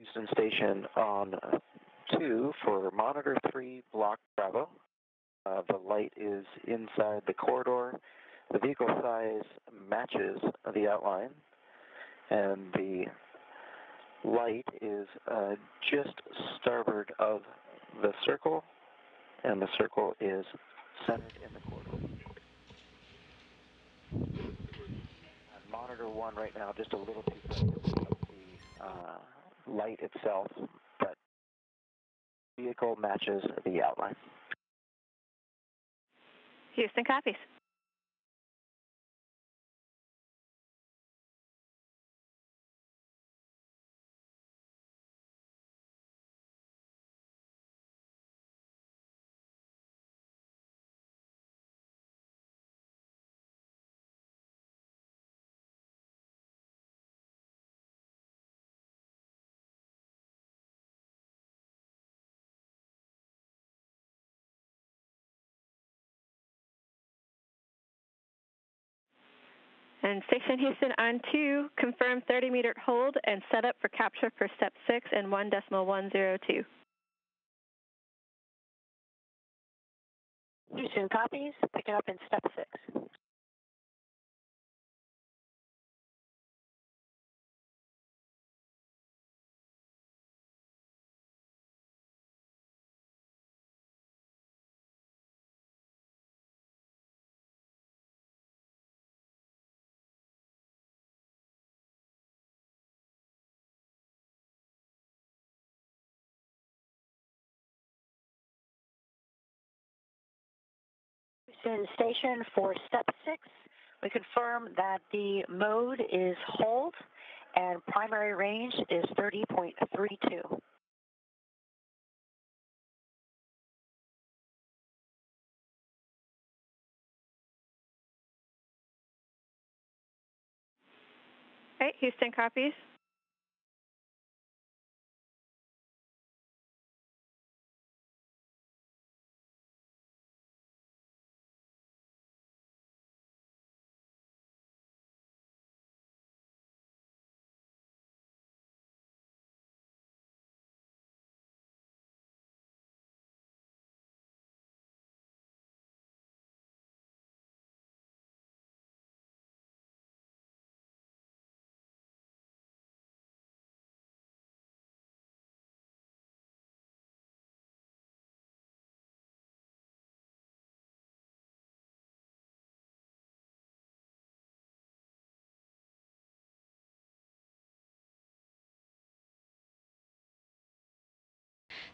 Houston Station on 2 for Monitor 3, Block Bravo. The light is inside the corridor. The vehicle size matches the outline, and the light is just starboard of the circle, and the circle is centered in the corridor. Monitor 1 right now, just a little too bright to pick up the light itself, but vehicle matches the outline. Houston copies. And Station Houston on 2, confirm 30-meter hold and set up for capture for step 6 and 1.102. Houston copies, pick it up in step 6. Houston Station for step 6, we confirm that the mode is hold and primary range is 30.32. All right, Houston copies.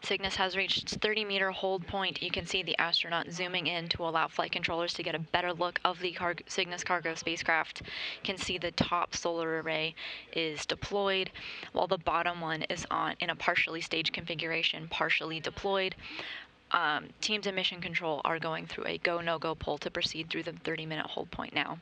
Cygnus has reached its 30-meter hold point. You can see the astronaut zooming in to allow flight controllers to get a better look of the Cygnus cargo spacecraft. You can see the top solar array is deployed, while the bottom one is in a partially staged configuration, partially deployed. Teams in mission control are going through a go, no-go poll to proceed through the 30-minute hold point now.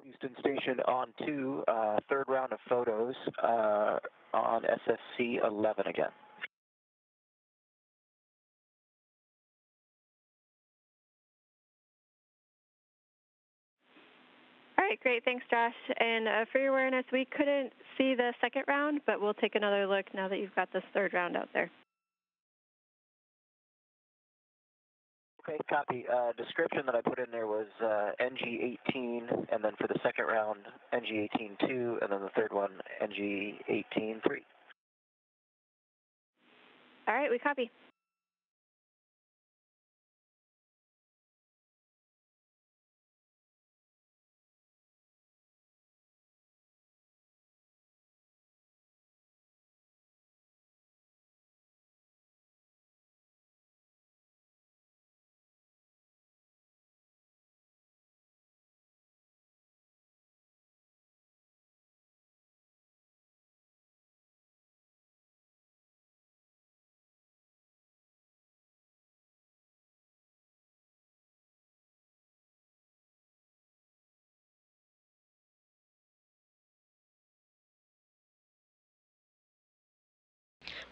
Houston Station on 2, third round of photos on SFC 11 again. All right, great. Thanks, Josh. And for your awareness, we couldn't see the second round, but we'll take another look now that you've got this third round out there. Okay, copy. Description that I put in there was NG18, and then for the second round, NG18-2, and then the third one, NG18-3. All right, we copy.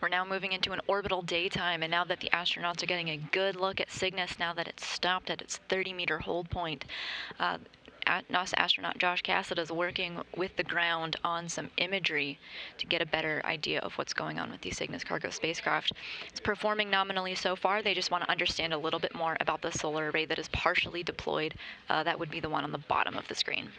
We're now moving into an orbital daytime, and now that the astronauts are getting a good look at Cygnus, now that it's stopped at its 30-meter hold point, NASA astronaut Josh Cassada is working with the ground on some imagery to get a better idea of what's going on with the Cygnus cargo spacecraft. It's performing nominally so far. They just want to understand a little bit more about the solar array that is partially deployed. That would be the one on the bottom of the screen.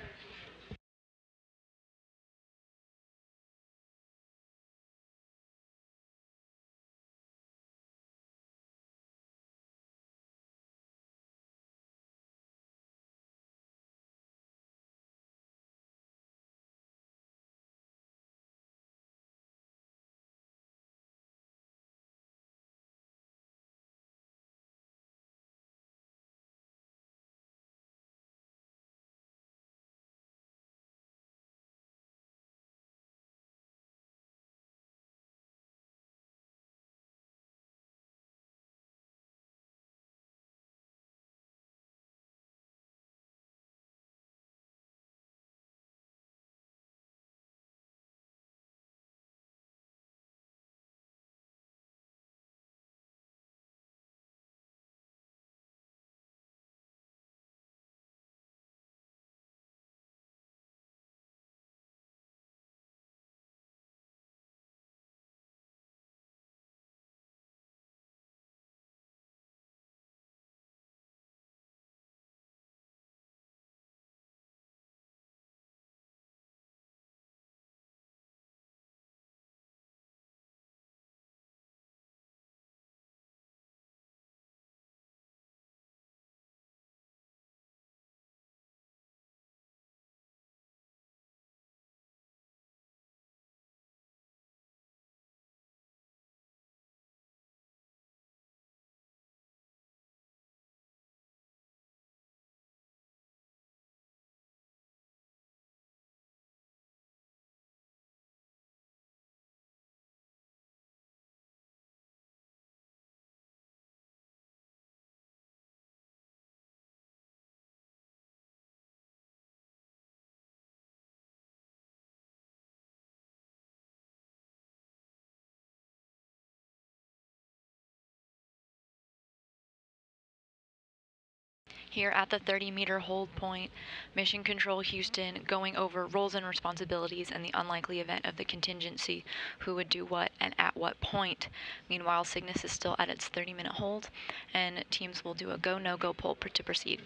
Here at the 30-meter hold point, Mission Control Houston going over roles and responsibilities and the unlikely event of the contingency, who would do what and at what point. Meanwhile, Cygnus is still at its 30-minute hold, and teams will do a go, no-go poll to proceed.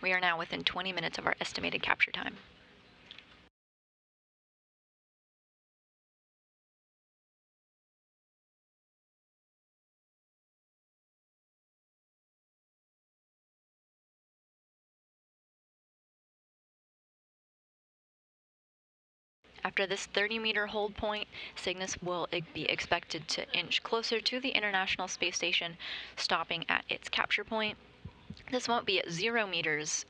We are now within 20 minutes of our estimated capture time. After this 30-meter hold point, Cygnus will be expected to inch closer to the International Space Station, stopping at its capture point. This won't be at 0 meters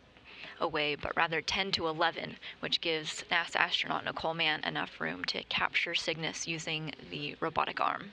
away, but rather 10 to 11, which gives NASA astronaut Nicole Mann enough room to capture Cygnus using the robotic arm.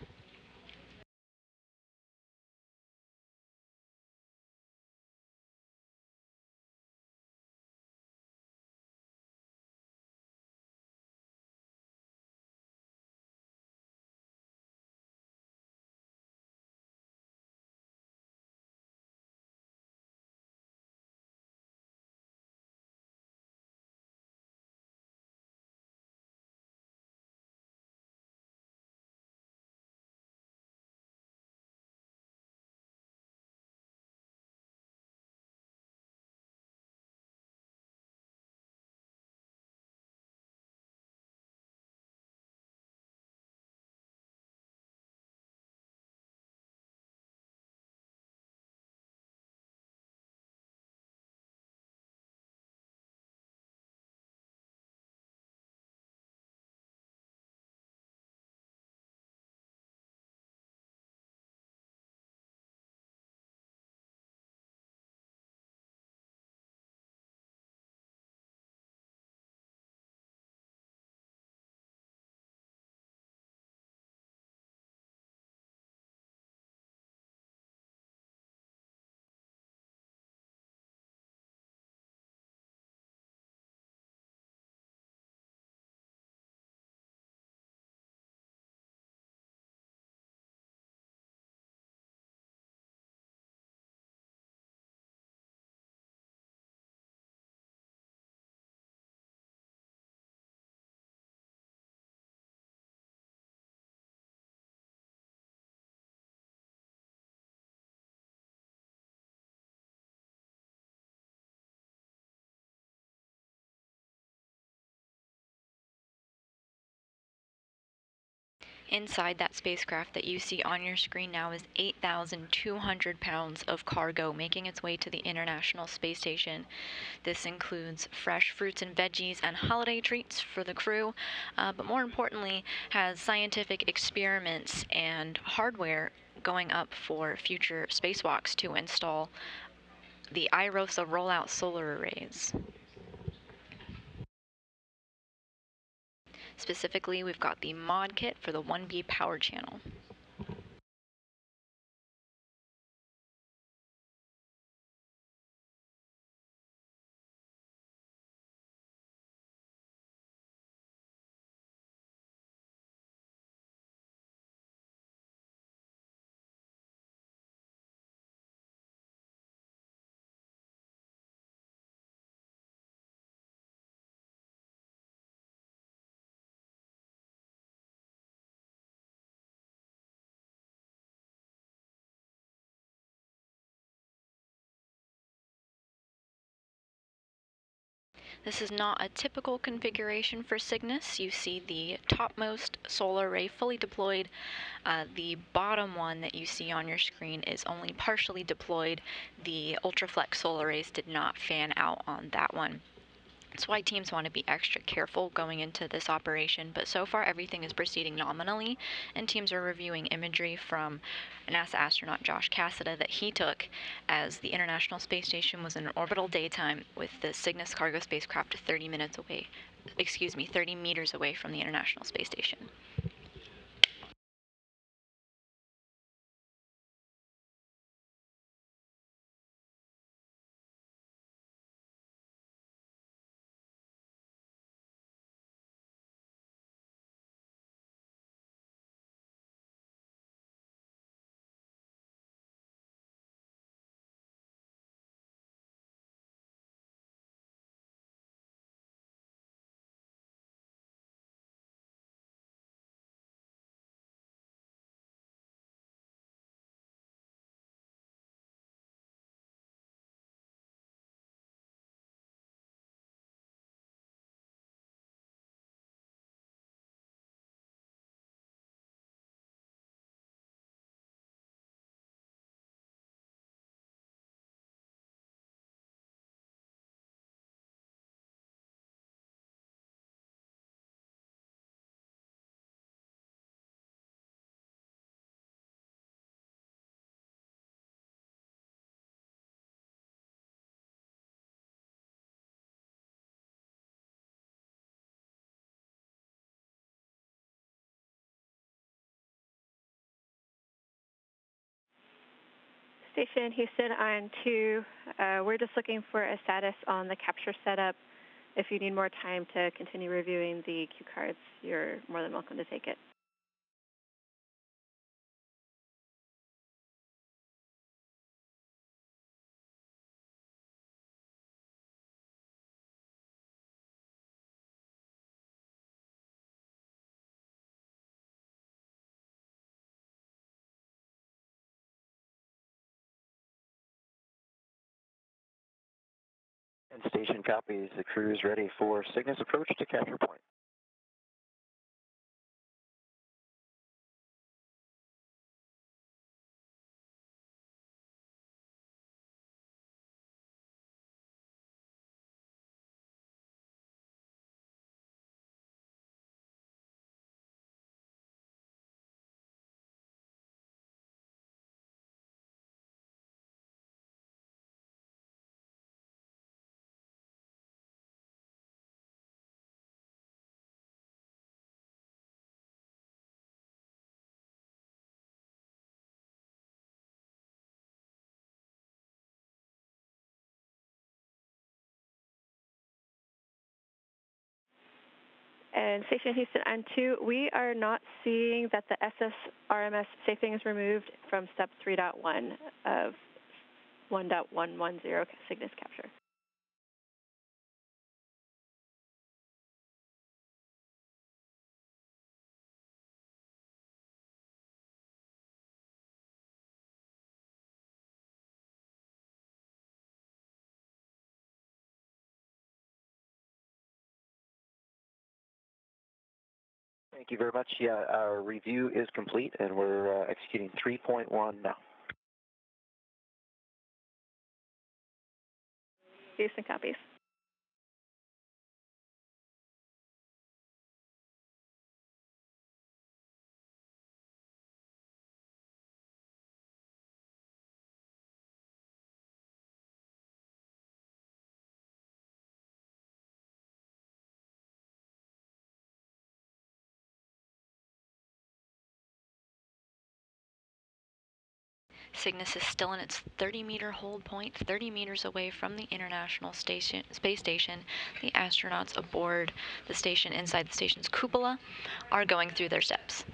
Inside that spacecraft that you see on your screen now is 8,200 pounds of cargo making its way to the International Space Station. This includes fresh fruits and veggies and holiday treats for the crew, but more importantly, has scientific experiments and hardware going up for future spacewalks to install the IROSA rollout solar arrays. Specifically, we've got the mod kit for the 1B power channel. This is not a typical configuration for Cygnus. You see the topmost solar array fully deployed. The bottom one that you see on your screen is only partially deployed. The Ultraflex solar arrays did not fan out on that one. That's why teams want to be extra careful going into this operation, but so far everything is proceeding nominally, and teams are reviewing imagery from NASA astronaut Josh Cassada that he took as the International Space Station was in orbital daytime with the Cygnus cargo spacecraft 30 meters away from the International Space Station. Station Houston on 2. We're just looking for a status on the capture setup. If you need more time to continue reviewing the cue cards, you're more than welcome to take it. And station copies. The crew is ready for Cygnus approach to capture point. And Station Houston on 2, we are not seeing that the SSRMS safing is removed from step 3.1 of 1.110 Cygnus capture. Thank you very much. Yeah, our review is complete, and we're executing 3.1 now. Houston copies. Cygnus is still in its 30-meter hold point, 30 meters away from the International Space Station. The astronauts aboard the station inside the station's cupola are going through their steps.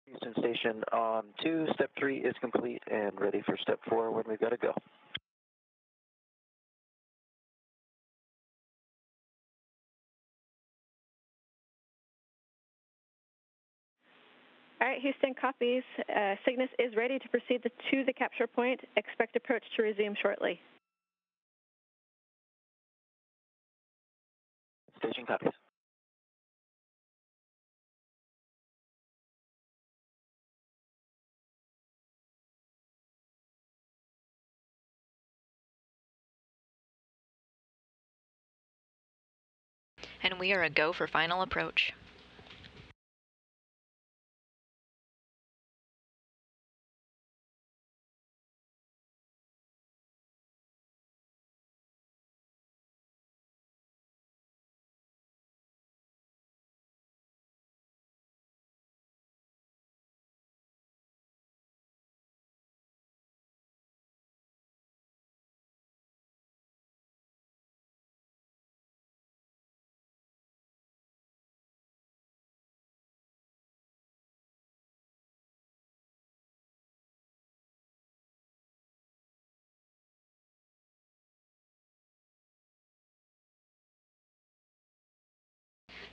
Houston Station on 2, step 3 is complete and ready for step 4 when we've got to go. All right, Houston copies. Cygnus is ready to proceed to the capture point. Expect approach to resume shortly. Station copies. And we are a go for final approach.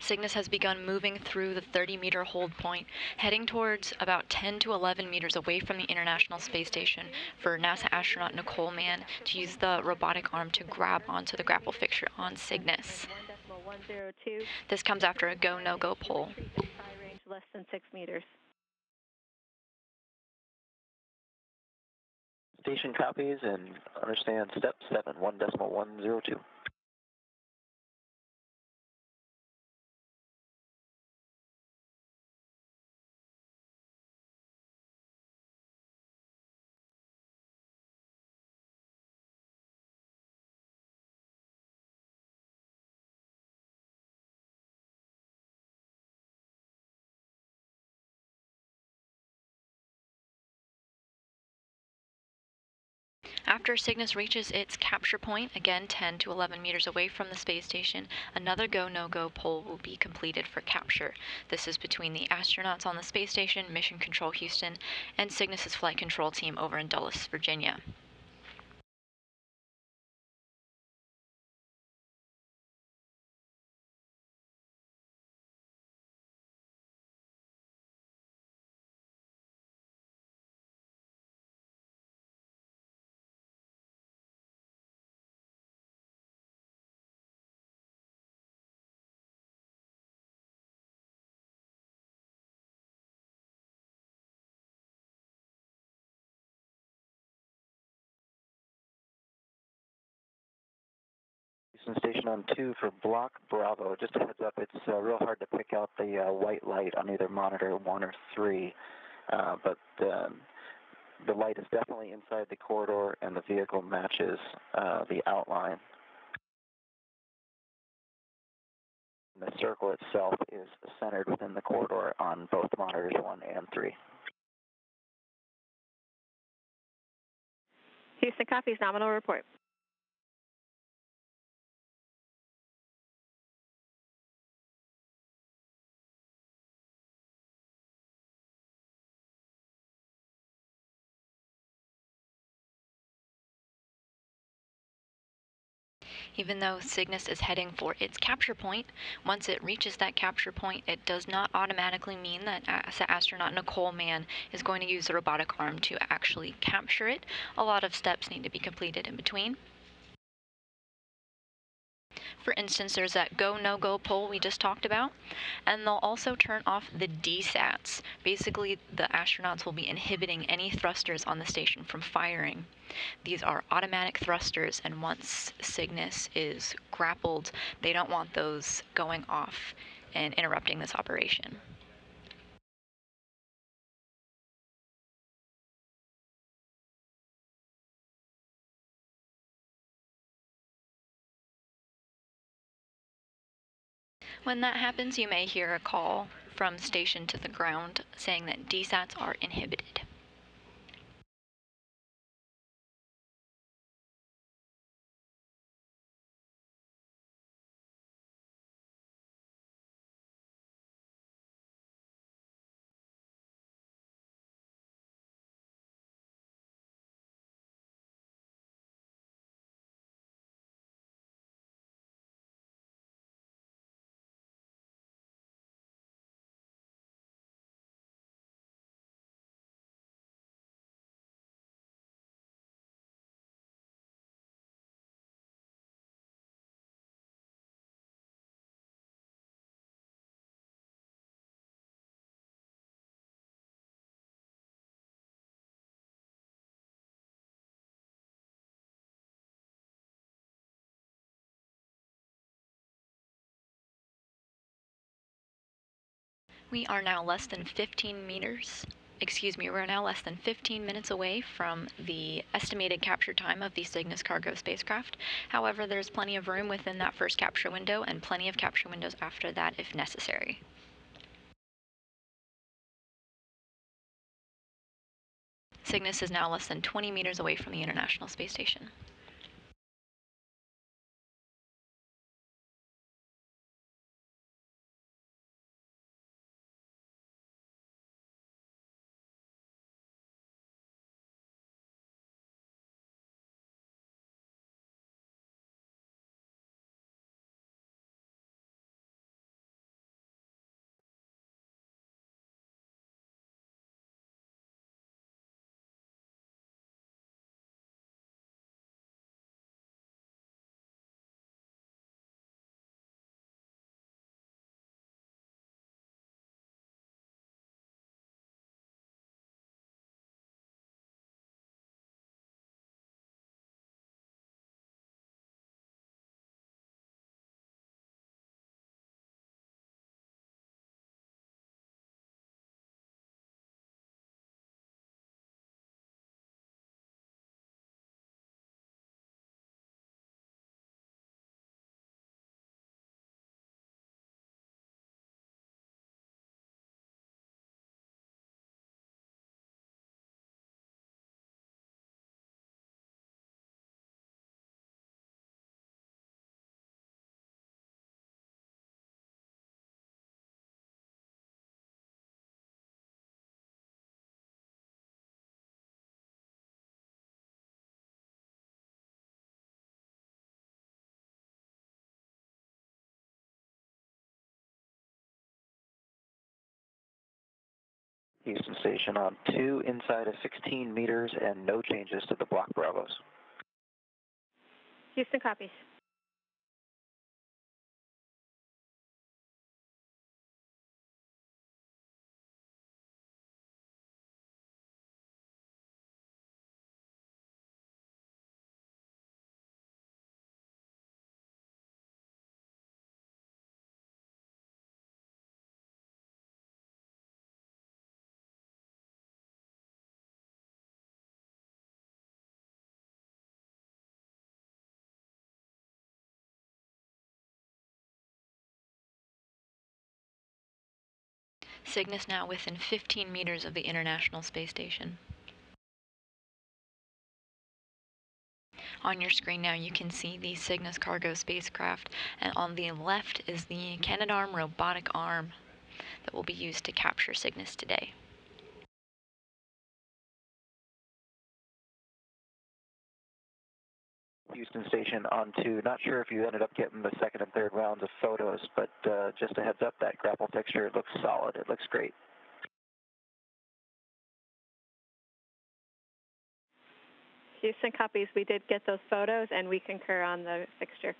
Cygnus has begun moving through the 30-meter hold point, heading towards about 10 to 11 meters away from the International Space Station for NASA astronaut Nicole Mann to use the robotic arm to grab onto the grapple fixture on Cygnus. This comes after a go, no-go poll. Range less than 6 meters. Station copies and understand step 7, 1.102. After Cygnus reaches its capture point, again 10 to 11 meters away from the space station, another go, no-go poll will be completed for capture. This is between the astronauts on the space station, Mission Control Houston, and Cygnus's flight control team over in Dulles, Virginia. Houston Station on 2 for Block Bravo. Just a heads up, it's real hard to pick out the white light on either monitor 1 or 3, but the light is definitely inside the corridor and the vehicle matches the outline. The circle itself is centered within the corridor on both monitors 1 and 3. Houston copies. Nominal report. Even though Cygnus is heading for its capture point, once it reaches that capture point, it does not automatically mean that astronaut Nicole Mann is going to use the robotic arm to actually capture it. A lot of steps need to be completed in between. For instance, there's that go, no-go poll we just talked about, and they'll also turn off the DSATs. Basically, the astronauts will be inhibiting any thrusters on the station from firing. These are automatic thrusters, and once Cygnus is grappled, they don't want those going off and interrupting this operation. When that happens, you may hear a call from station to the ground saying that DSATs are inhibited. We are now less than 15 meters. We're now less than 15 minutes away from the estimated capture time of the Cygnus cargo spacecraft. However, there's plenty of room within that first capture window and plenty of capture windows after that if necessary. Cygnus is now less than 20 meters away from the International Space Station. Houston Station on 2 inside of 16 meters and no changes to the block Bravos. Houston copies. Cygnus now within 15 meters of the International Space Station. On your screen now you can see the Cygnus cargo spacecraft, and on the left is the Canadarm robotic arm that will be used to capture Cygnus today. Houston Station on 2. Not sure if you ended up getting the second and third rounds of photos, but just a heads up, that grapple fixture looks solid. It looks great. Houston copies. We did get those photos, and we concur on the fixture.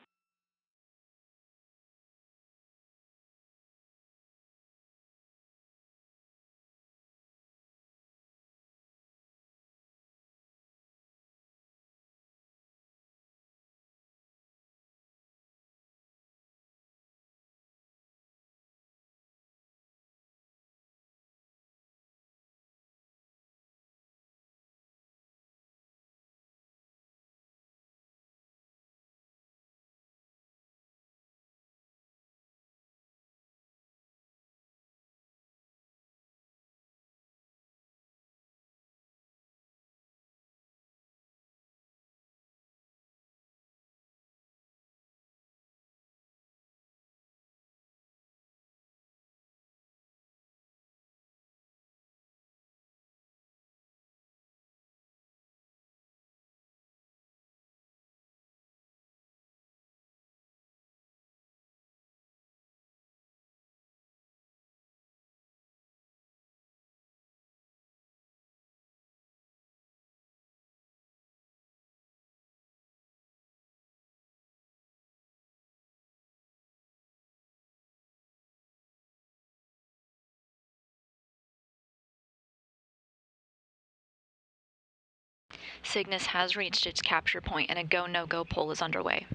Cygnus has reached its capture point and a go-no-go poll is underway.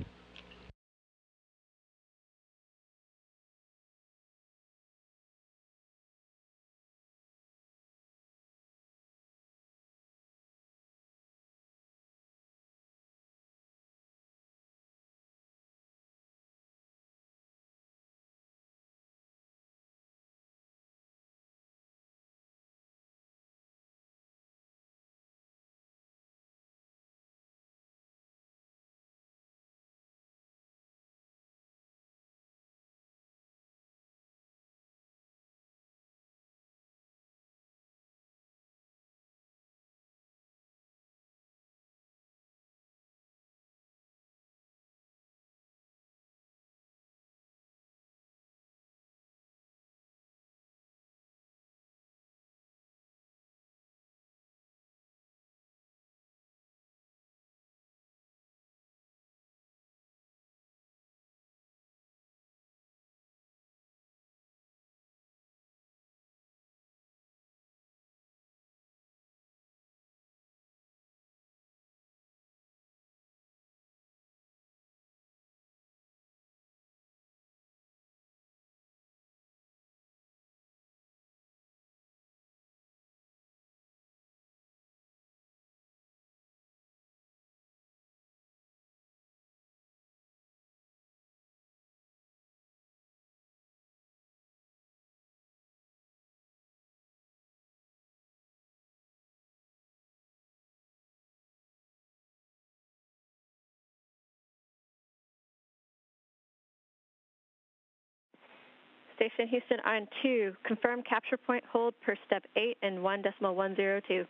Station Houston on 2. Confirm capture point hold per step 8 and 1.102.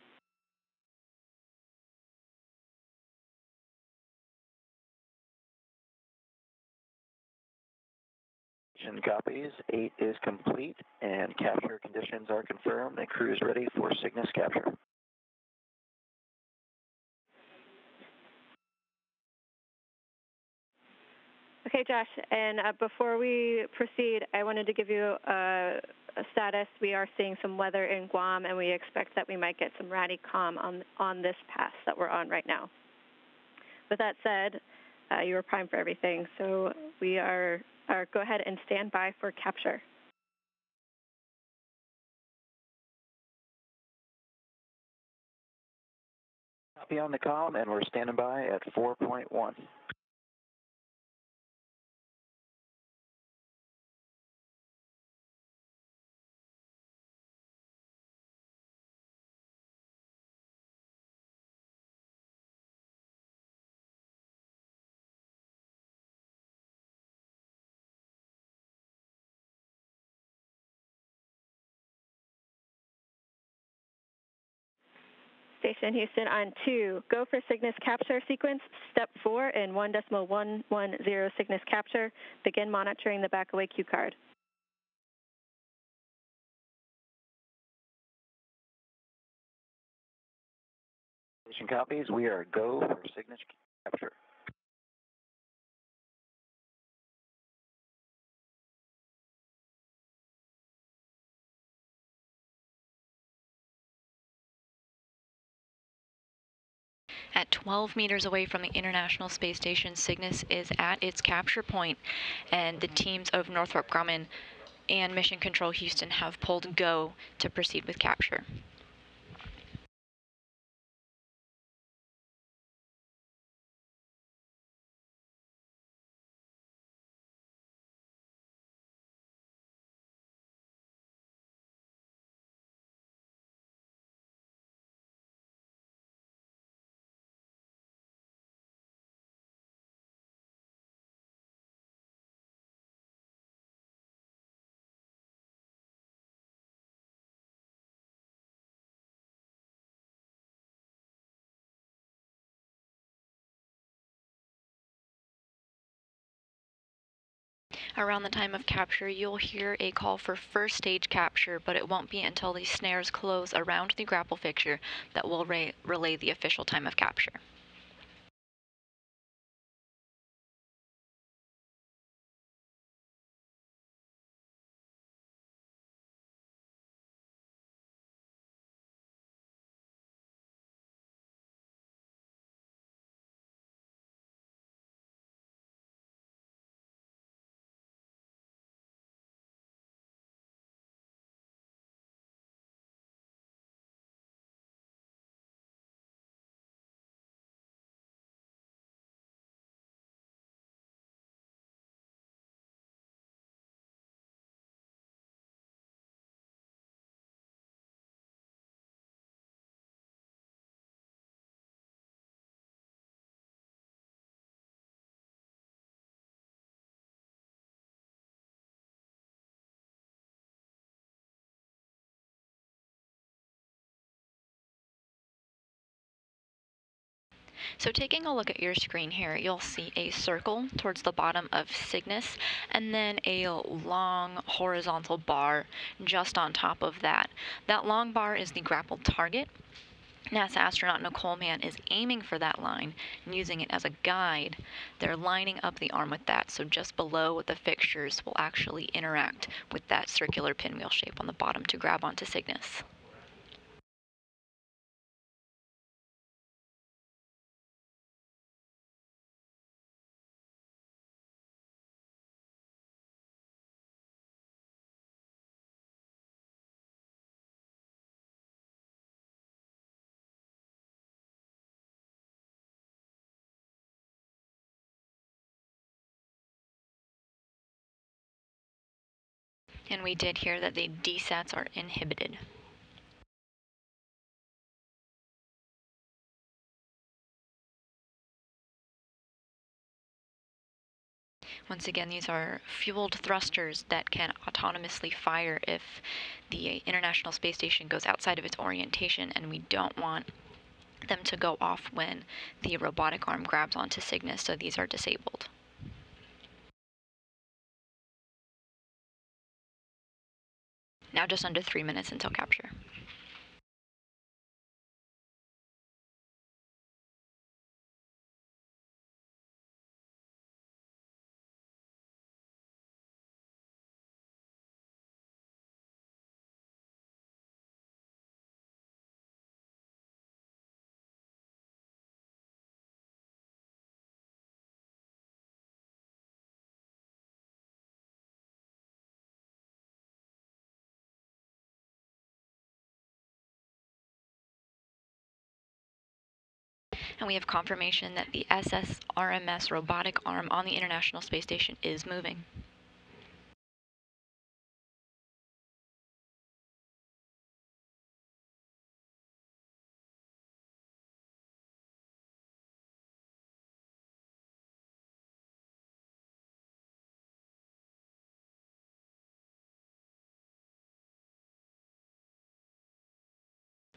Copies. 8 is complete, and capture conditions are confirmed, and crew is ready for Cygnus capture. Okay, Josh, and before we proceed, I wanted to give you a status. We are seeing some weather in Guam, and we expect that we might get some radicom on this pass that we're on right now. With that said, you are primed for everything, so we are go ahead and stand by for capture. Copy on the comm, and we're standing by at 4.1. Station Houston on 2. Go for Cygnus capture sequence, step 4 in 1.110 Cygnus capture. Begin monitoring the backaway cue card. Station copies. We are go for Cygnus capture. At 12 meters away from the International Space Station, Cygnus is at its capture point, and the teams of Northrop Grumman and Mission Control Houston have pulled go to proceed with capture. Around the time of capture, you'll hear a call for first stage capture, but it won't be until the snares close around the grapple fixture that we'll relay the official time of capture. So taking a look at your screen here, you'll see a circle towards the bottom of Cygnus, and then a long horizontal bar just on top of that. That long bar is the grappled target. NASA astronaut Nicole Mann is aiming for that line and using it as a guide. They're lining up the arm with that, so just below the fixtures will actually interact with that circular pinwheel shape on the bottom to grab onto Cygnus. And we did hear that the desats are inhibited. Once again, these are fueled thrusters that can autonomously fire if the International Space Station goes outside of its orientation, and we don't want them to go off when the robotic arm grabs onto Cygnus, so these are disabled. Now just under 3 minutes until capture. And we have confirmation that the SSRMS robotic arm on the International Space Station is moving.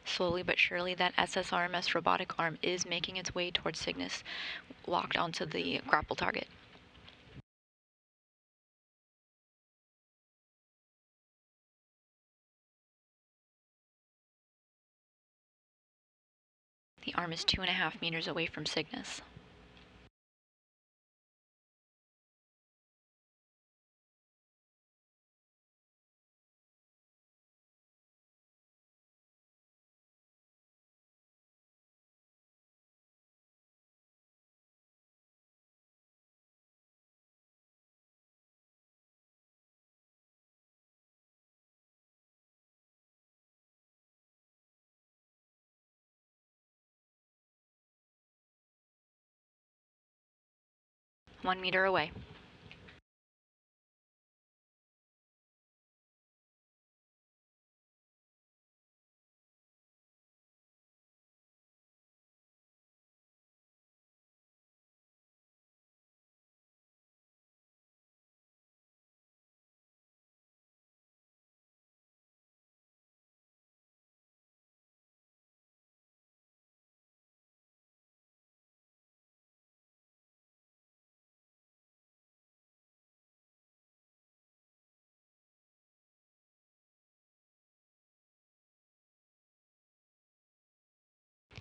Slowly but surely, that SSRMS robotic arm is making its way towards Cygnus, locked onto the grapple target. The arm is 2.5 meters away from Cygnus. One meter away.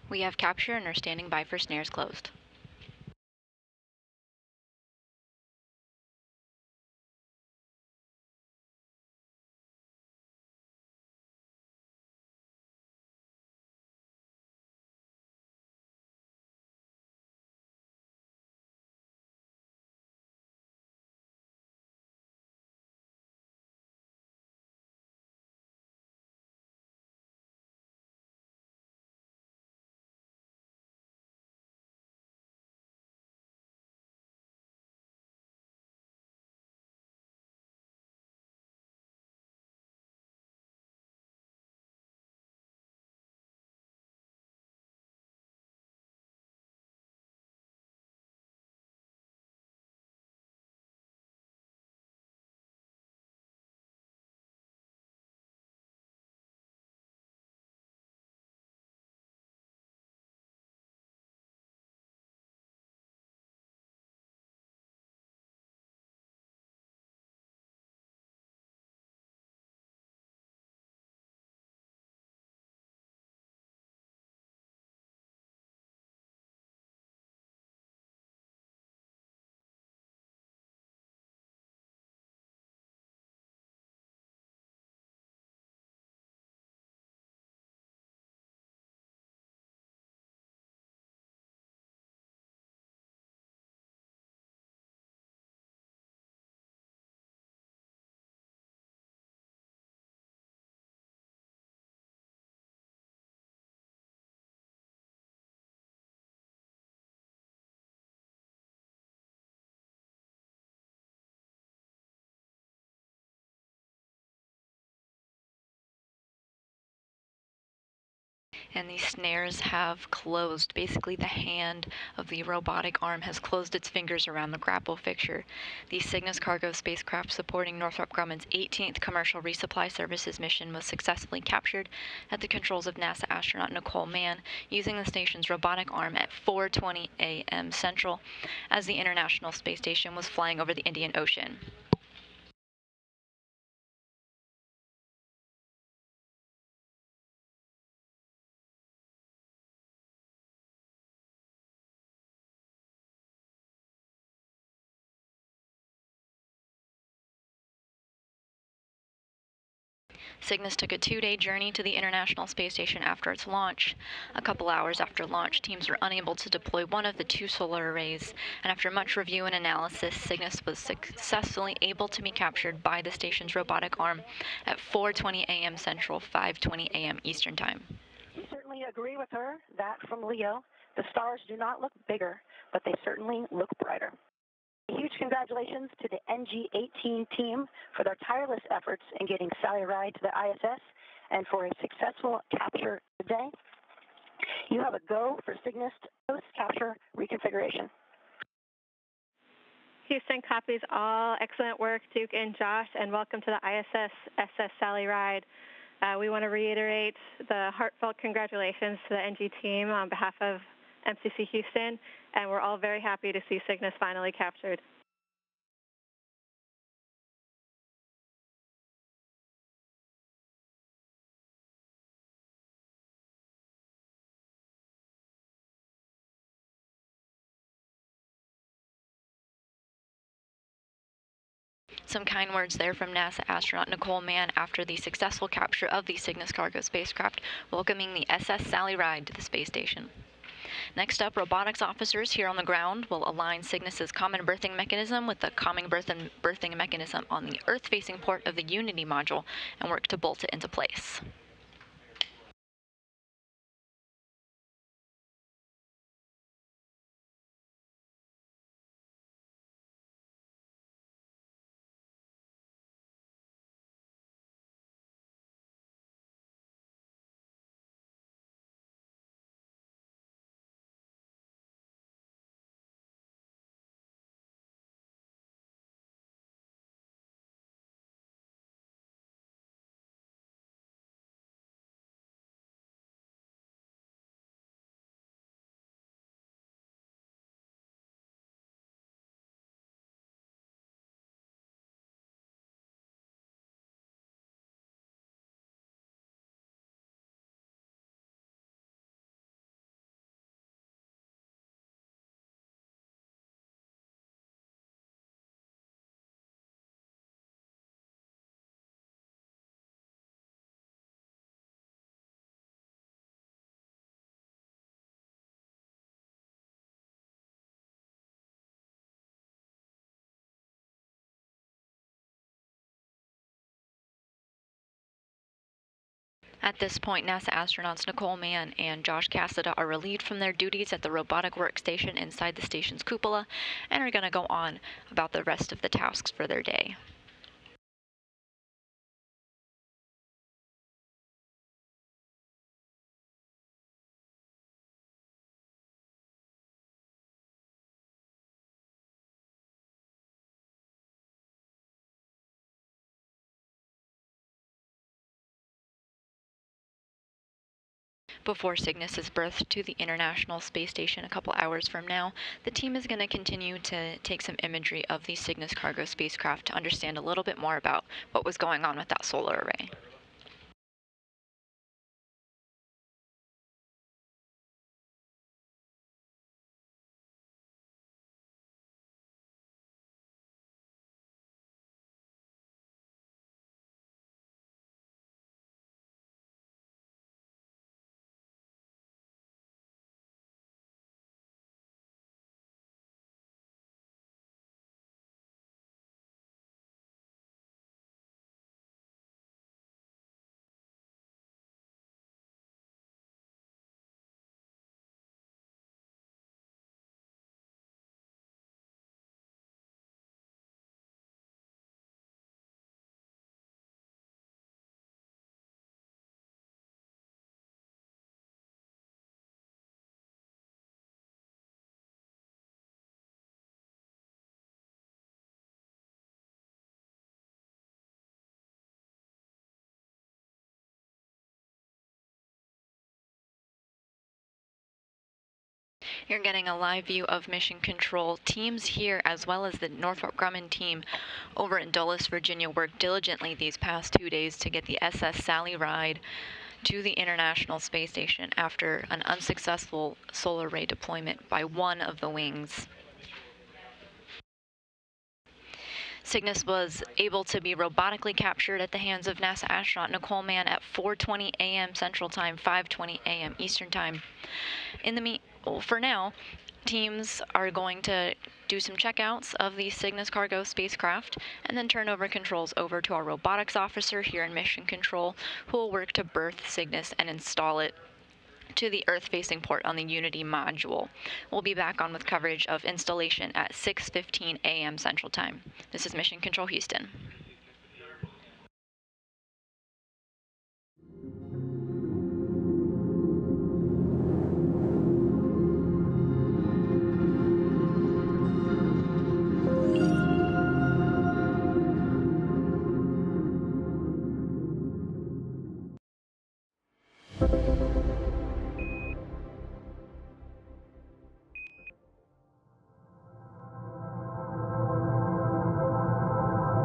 We have capture and are standing by for snares closed. And the snares have closed. Basically, the hand of the robotic arm has closed its fingers around the grapple fixture. The Cygnus cargo spacecraft supporting Northrop Grumman's 18th commercial resupply services mission was successfully captured at the controls of NASA astronaut Nicole Mann using the station's robotic arm at 4:20 a.m. Central as the International Space Station was flying over the Indian Ocean. Cygnus took a 2-day journey to the International Space Station after its launch. A couple hours after launch, teams were unable to deploy one of the 2 solar arrays, and after much review and analysis, Cygnus was successfully able to be captured by the station's robotic arm at 4:20 a.m. Central, 5:20 a.m. Eastern Time. We certainly agree with her. That from Leo. The stars do not look bigger, but they certainly look brighter. A huge congratulations to the NG-18 team for their tireless efforts in getting Sally Ride to the ISS and for a successful capture today. You have a go for Cygnus post-capture reconfiguration. Houston copies all. Excellent work, Duke and Josh, and welcome to the ISS SS Sally Ride. We want to reiterate the heartfelt congratulations to the NG team on behalf of MCC Houston, and we're all very happy to see Cygnus finally captured. Some kind words there from NASA astronaut Nicole Mann after the successful capture of the Cygnus cargo spacecraft, welcoming the SS Sally Ride to the space station. Next up, robotics officers here on the ground will align Cygnus's common berthing mechanism with the common berthing mechanism on the Earth-facing port of the Unity module and work to bolt it into place. At this point, NASA astronauts Nicole Mann and Josh Cassada are relieved from their duties at the robotic workstation inside the station's cupola and are going to go on about the rest of the tasks for their day. Before Cygnus is berthed to the International Space Station a couple hours from now, the team is going to continue to take some imagery of the Cygnus cargo spacecraft to understand a little bit more about what was going on with that solar array. You're getting a live view of mission control. Teams here, as well as the Northrop Grumman team over in Dulles, Virginia, worked diligently these past 2 days to get the SS Sally Ride to the International Space Station after an unsuccessful solar array deployment by one of the wings. Cygnus was able to be robotically captured at the hands of NASA astronaut Nicole Mann at 4:20 a.m. Central Time, 5:20 a.m. Eastern Time. For now, teams are going to do some checkouts of the Cygnus cargo spacecraft and then turn over controls over to our robotics officer here in Mission Control, who will work to berth Cygnus and install it to the Earth-facing port on the Unity module. We'll be back on with coverage of installation at 6:15 a.m. Central Time. This is Mission Control Houston.